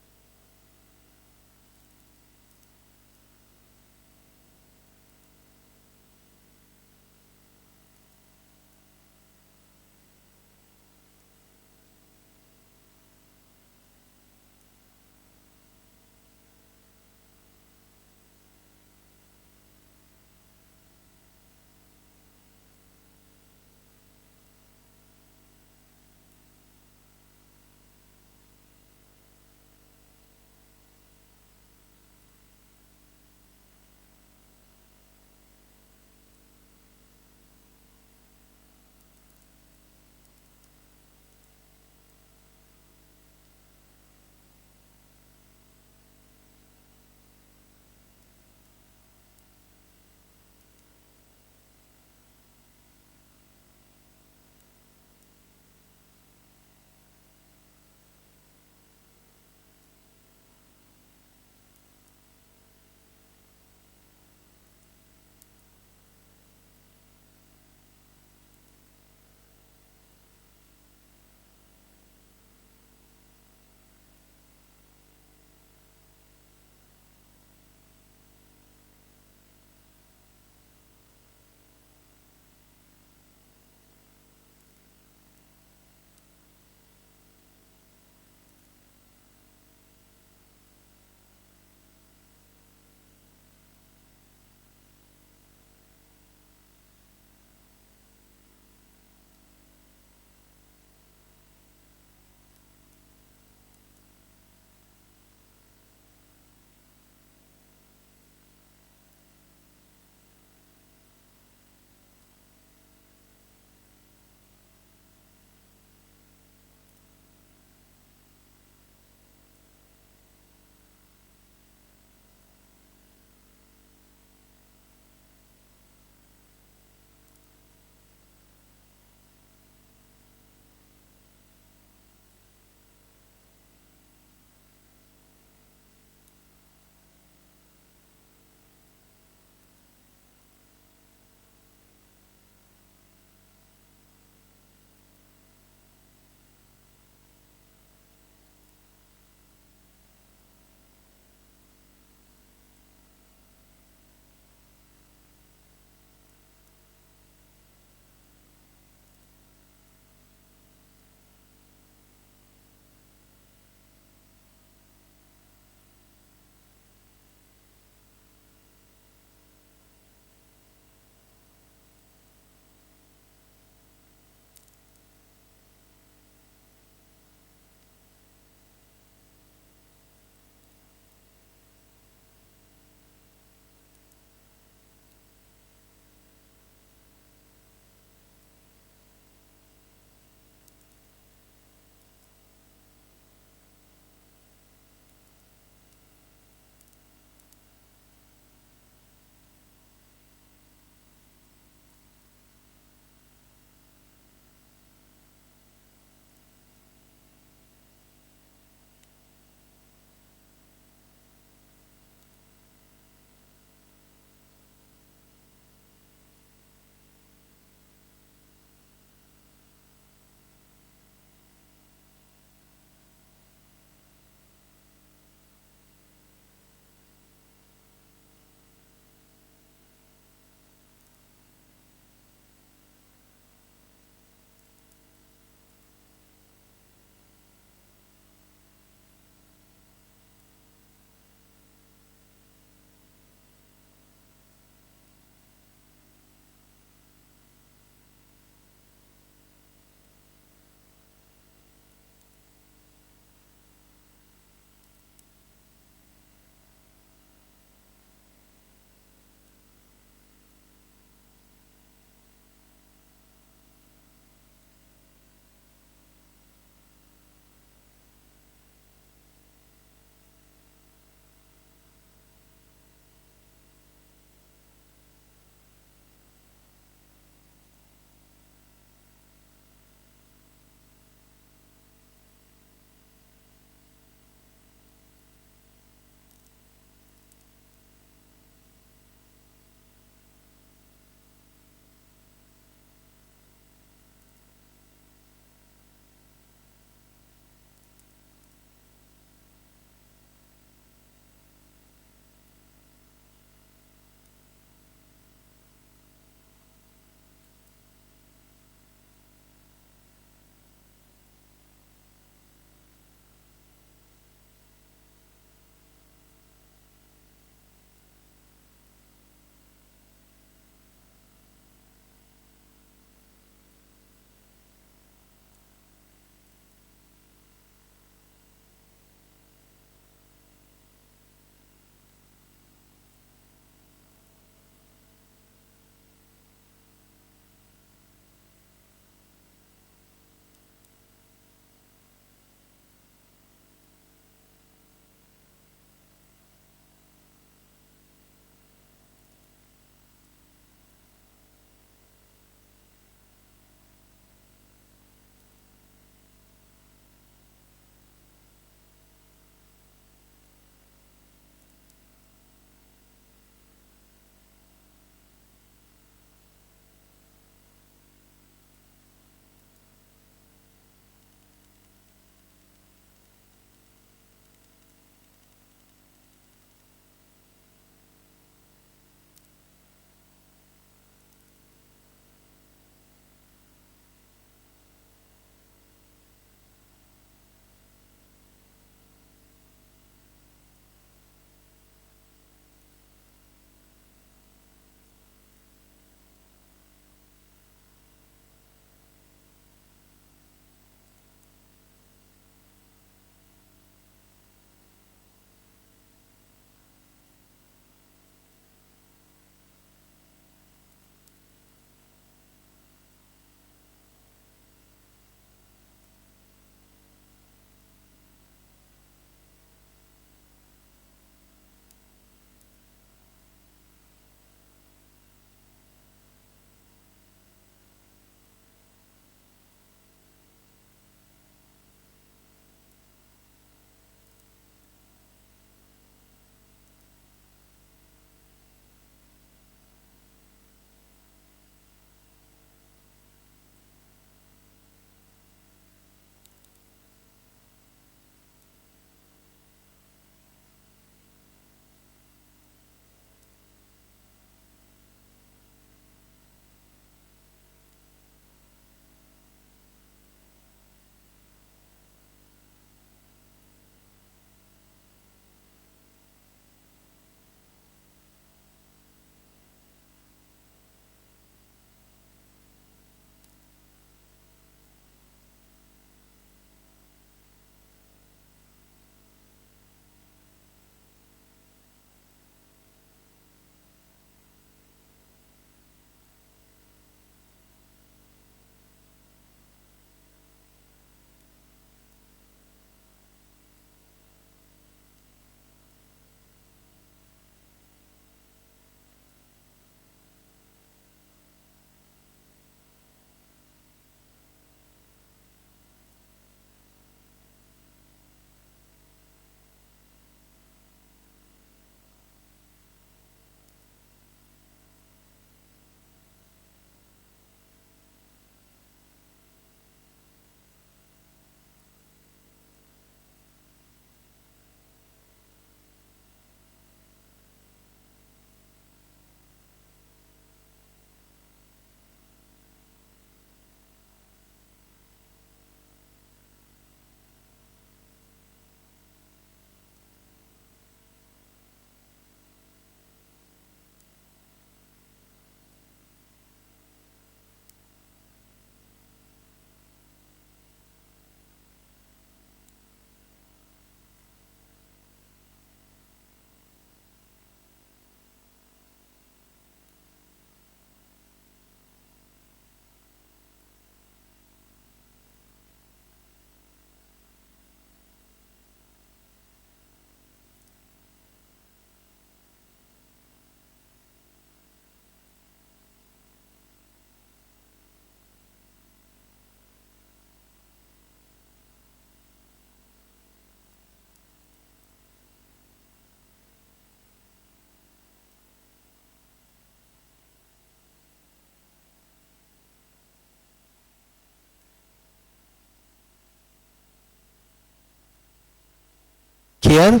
here,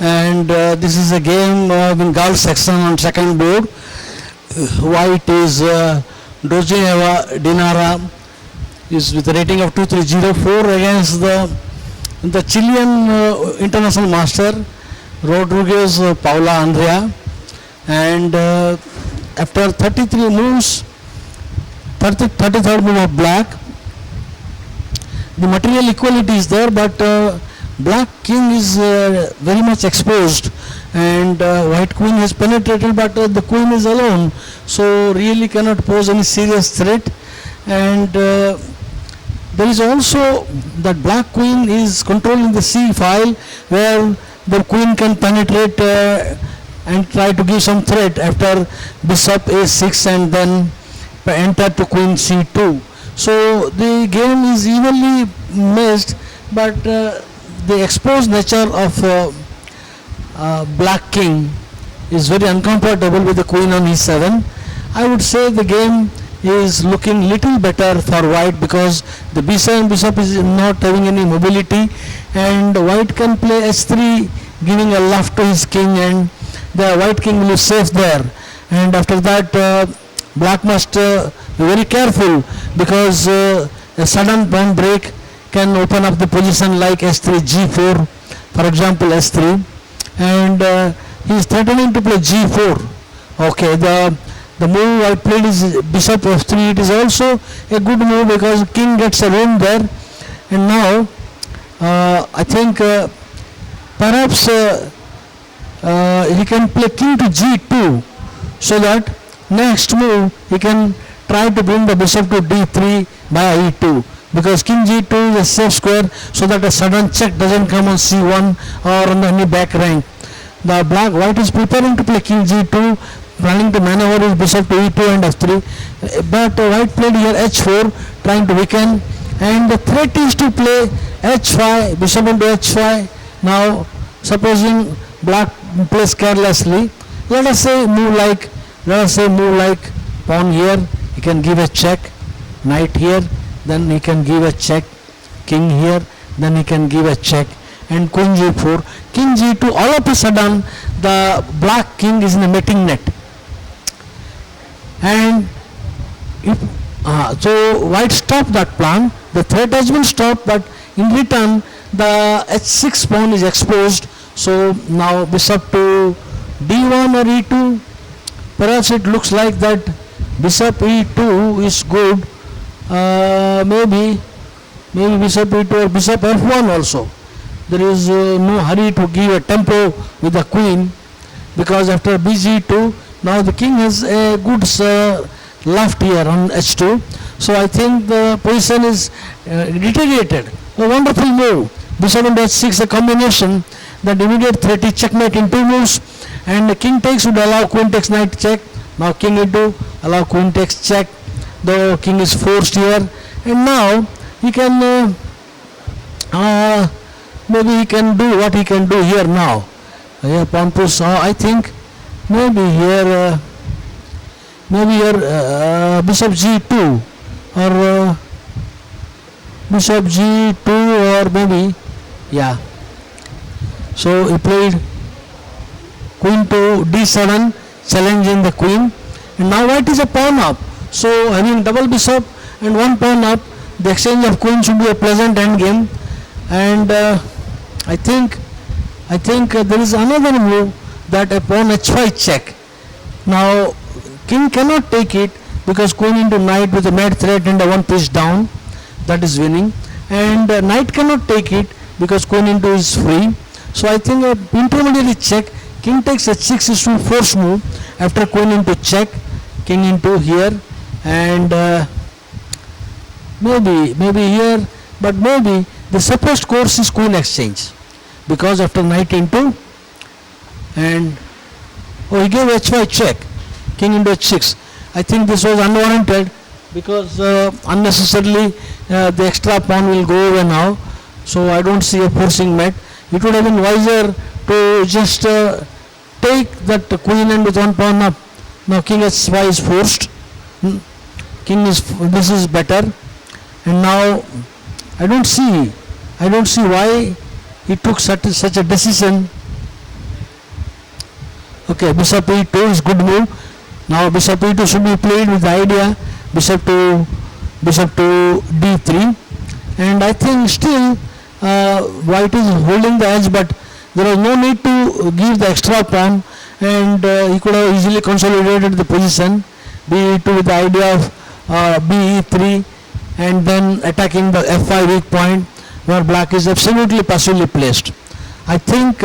and this is a game in girls section on second board. White is Dozheva Dinara is with a rating of 2304 against the Chilean international master Rodriguez Paula Andrea, and after 33 moves, 33rd move of black, the material equality is there, but black king is very much exposed, and white queen has penetrated, but the queen is alone, so really cannot pose any serious threat. And there is also that black queen is controlling the c file, where the queen can penetrate and try to give some threat after bishop a6 and then enter to queen c2. So the game is evenly matched, but the exposed nature of black king is very uncomfortable with the queen on e7. I would say the game is looking little better for white, because the b7 bishop is not having any mobility, and white can play h3 giving a luff to his king, and the white king will be safe there. And after that black must be very careful, because a sudden pawn break can open up the position like s3 g4, for example s3, and he is threatening to play g4. Okay, the move I played is bishop f3. It is also a good move because king gets a room there, and now I think perhaps he can play king to g2, so that next move he can try to bring the bishop to d3 by e2, because king g2 is a safe square, so that a sudden check doesn't come on c1 or on any back rank. The white is preparing to play king g2, planning to maneuver his bishop to e2 and f3, but white played here h4, trying to weaken, and the threat is to play h5, bishop into h5. Now supposing black plays carelessly, let us say move like pawn here, he can give a check, knight here, then he can give a check, king here, then he can give a check, and queen g4, king g2. All of a sudden the black king is in a mating net, and if so white stopped that plan, the threat has been stopped, but in return the h6 pawn is exposed. So now bishop to d1 or e2, perhaps it looks like that bishop e2 is good, maybe bishop e2 or bishop f1 also. There is no hurry to give a tempo with the queen, because after bg2 now the king has a good left here on h2, so I think the position is deteriorated. A wonderful move, bishop into h6, a combination, that immediate threat is checkmate in two moves, and the king takes would allow queen takes knight check. Now king into allow queen takes check, the king is forced here, and now he can maybe he can do what he can do here now. Here pawn push, I think maybe here bishop g2 or bishop g2, or maybe yeah. So he played queen to d7, challenging the queen, and now white is a pawn up. So having double bishop and one pawn up, the exchange of queen should be a pleasant end game. And I think there is another move, that a pawn h5 check. Now king cannot take it, because queen into knight with a mate threat and a one piece down, that is winning, and knight cannot take it because queen into is free. So I think a intermediary check, king takes h6 is to force move after queen into check, king into here, and maybe here, but maybe the supposed course is queen exchange, because after knight into, and he gave h5 check, king into h6. I think this was unwarranted, because unnecessarily the extra pawn will go away now, so I don't see a forcing mate. It would have been wiser to just take that queen and with one pawn up. Now king h5 is forced, this is better, and now I don't see why he took such a decision. Okay, bishop e2 is good move. Now bishop e2 should be played with the idea bishop to d3, and I think still white is holding the edge, but there was no need to give the extra pawn, and he could have easily consolidated the position b2 with the idea of be3, and then attacking the f5 weak point where black is absolutely passively placed. I think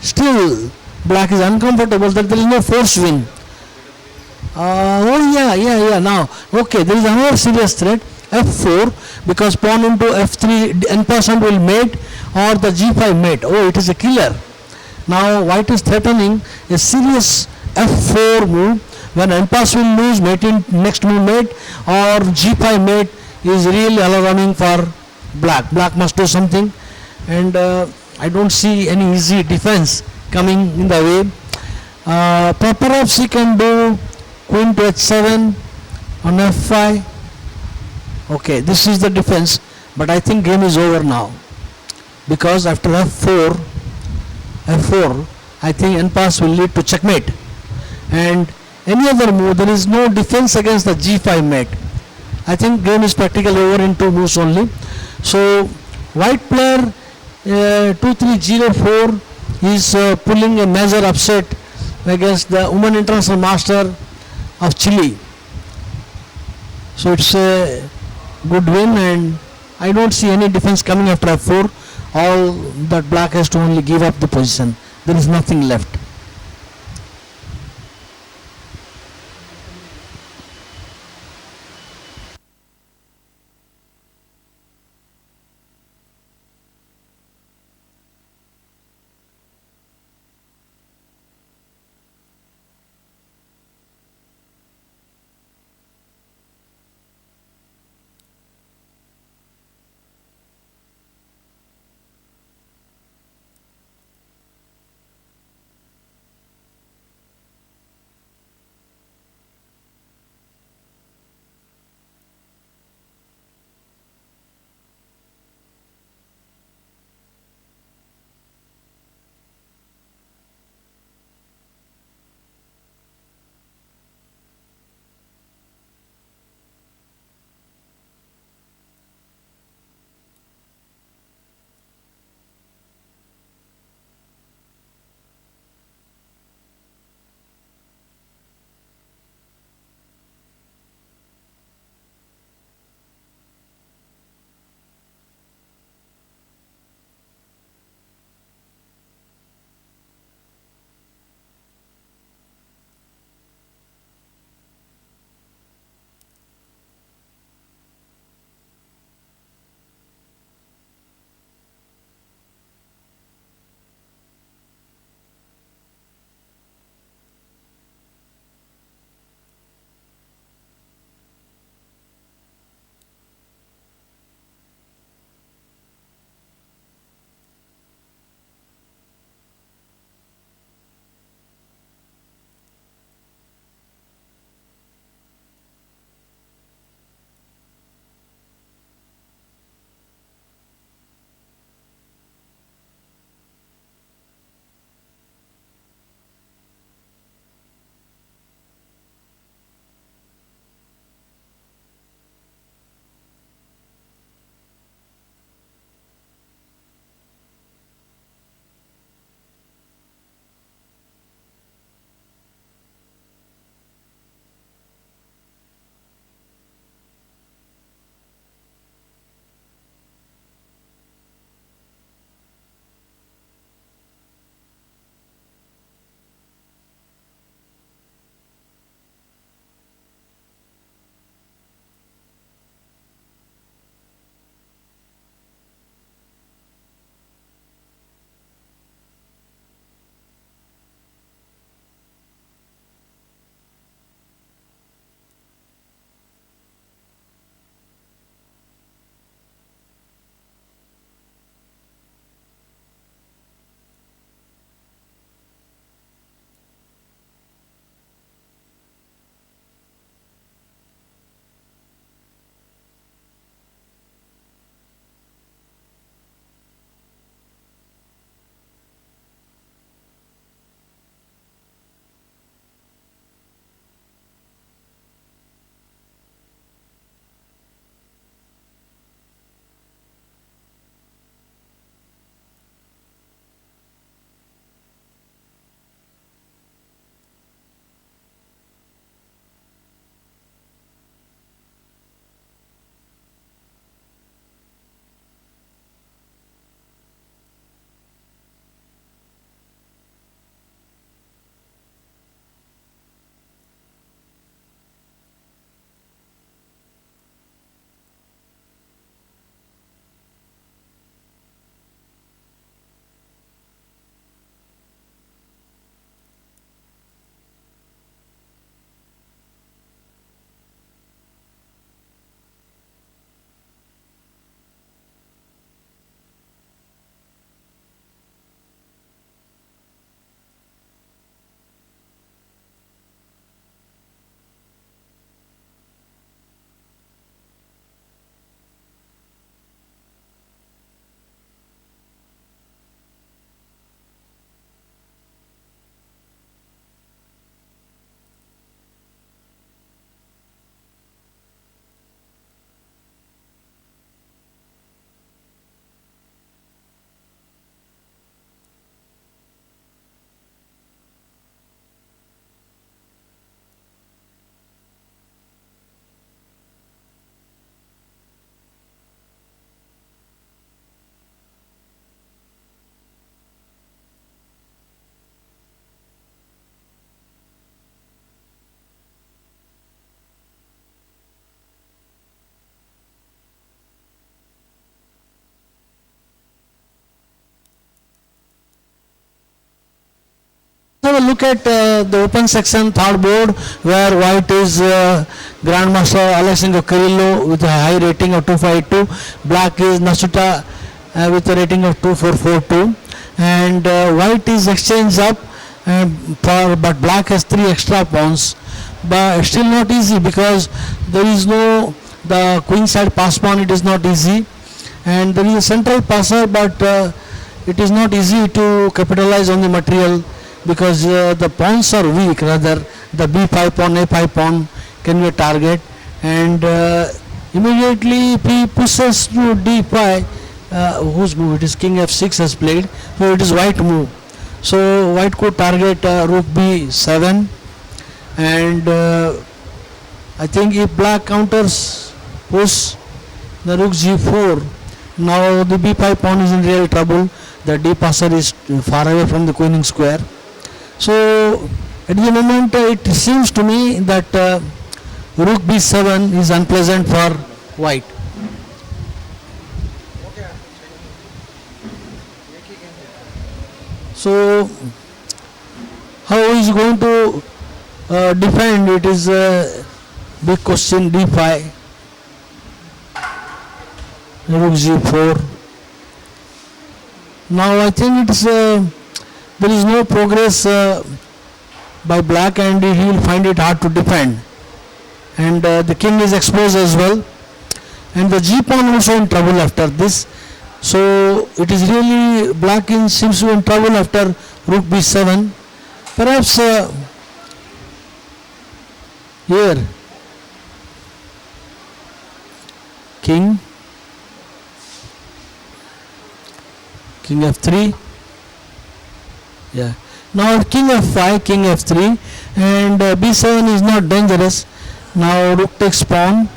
still black is uncomfortable that there is no force win. Oh yeah. Now, okay, there is another serious threat, f4, because pawn into f3 n percent will mate, or the g5 mate. Oh, it is a killer. Now white is threatening a serious f4 move when n pass will lose, mate in next move mate, or g5 mate is really alarming for black. Black must do something, and I don't see any easy defense coming in the way. Perhaps he can do queen to h7 on f5. Okay, this is the defense, but I think game is over now, because after f4, I think n pass will lead to checkmate, and any other move there is no defense against the g5 mate. I think game is practically over in 2 moves only. So white player 2304 is pulling a major upset against the women international master of Chile. So it's a good win, and I don't see any defense coming after f4. All that black has to only give up the position. There is nothing left. a look at the open section third board where white is Grandmaster Alessandro Carrillo with a high rating of 2582. Black is Nasuta with a rating of 2442. And white is exchange up, but black has 3 extra pawns. But still not easy because there is no the queen side pass pawn. It is not easy, and there is a central passer, but it is not easy to capitalize on the material because the pawns are weak. Rather, the b5 pawn, a5 pawn can be a target, and immediately if he pushes to d5, whose move? It is king f6 has played, so it is white move. So white could target rook b7, and I think if black counters push the rook g4, now the b5 pawn is in real trouble. The d passer is far away from the queening square. So at the moment it seems to me that rook b7 is unpleasant for white. So how is he going to defend? It is a big question. d5, rook g4. Now I think it is there is no progress by black, and he will find it hard to defend. And the king is exposed as well, and the g pawn also in trouble after this. So it is really black seems to be in trouble after rook b7. Perhaps here king f3. Yeah. Now king f5, king f3, and b7 is not dangerous. Now rook takes pawn,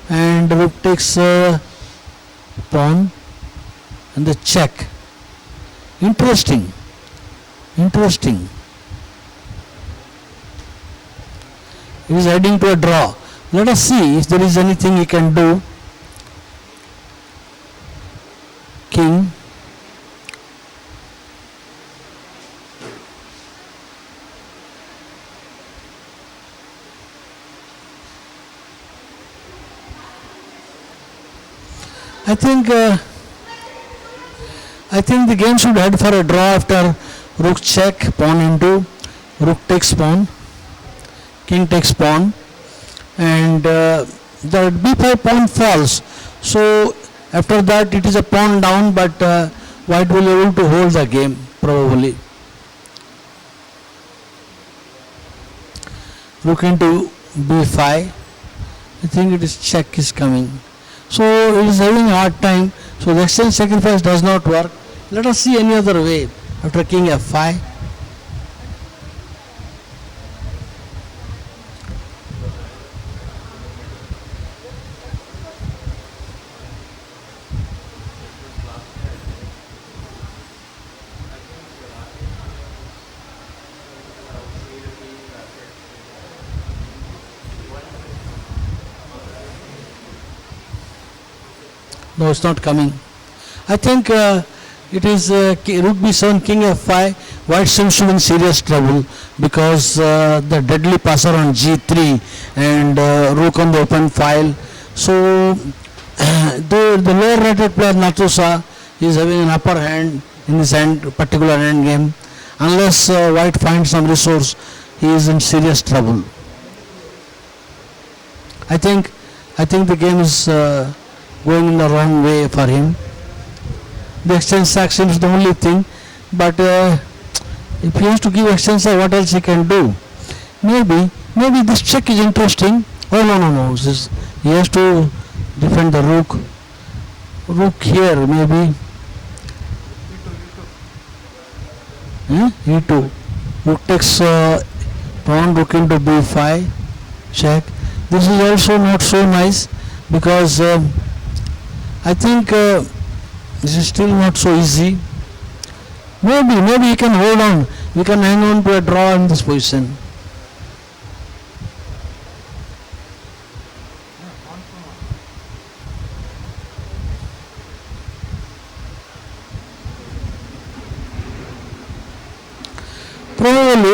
and rook takes pawn, and the check. Interesting. Interesting. He is heading to a draw. Let us see if there is anything he can do. King. I think the game should head for a draw after rook check, pawn into, rook takes pawn, king takes pawn, and the b5 pawn falls. So after that it is a pawn down, but white will be able to hold the game probably. Rook into b5. I think it is check is coming. So it is having a hard time. So the exchange sacrifice does not work. Let us see any other way after king f5. No, it's not coming. I think it is rook b7, king f5. White seems to be in serious trouble because the deadly passer on g3 and rook on the open file. So the lower rated player Natusa is having an upper hand in this particular end game. Unless white finds some resource, he is in serious trouble. I think the game is going in the wrong way for him. The exchange sack seems the only thing, but if he has to give exchange sack, what else he can do? Maybe this check is interesting. Oh no, he has to defend the rook here maybe. e2. Rook takes pawn, rook into b5, check. This is also not so nice because I think this is still not so easy. Maybe he can hold on. We can hang on to a draw in this position.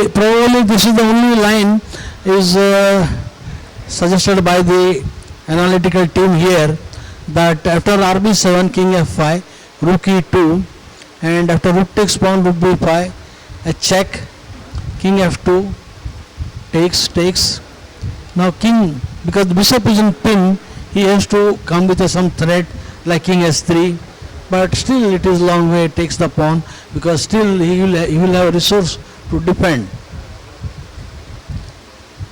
probably this is the only line is suggested by the analytical team here, that after RB7, king f5, rook e2, and after rook takes pawn, rook b5, a check, king f2, takes. Now king, because the bishop is in pin, he has to come with some threat like king s3, but still it is long way, takes the pawn, because still he will have a resource to defend.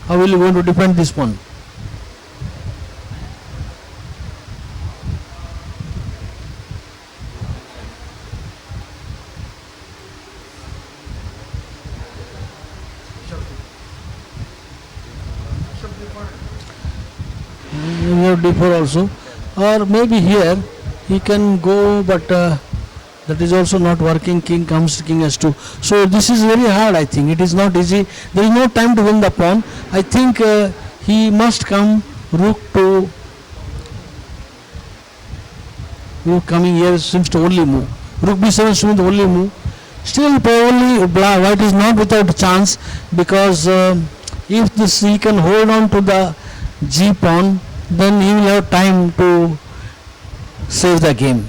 How will he going to defend this pawn? We have d4 also, or maybe here he can go, but that is also not working. King comes, king s2. So this is very hard. I think it is not easy. There is no time to win the pawn. I think he must come rook to rook coming here seems to only move. Rook b7 seems the only move. Still probably white is not without chance, because if this he can hold on to the g pawn, then he will have time to save the game.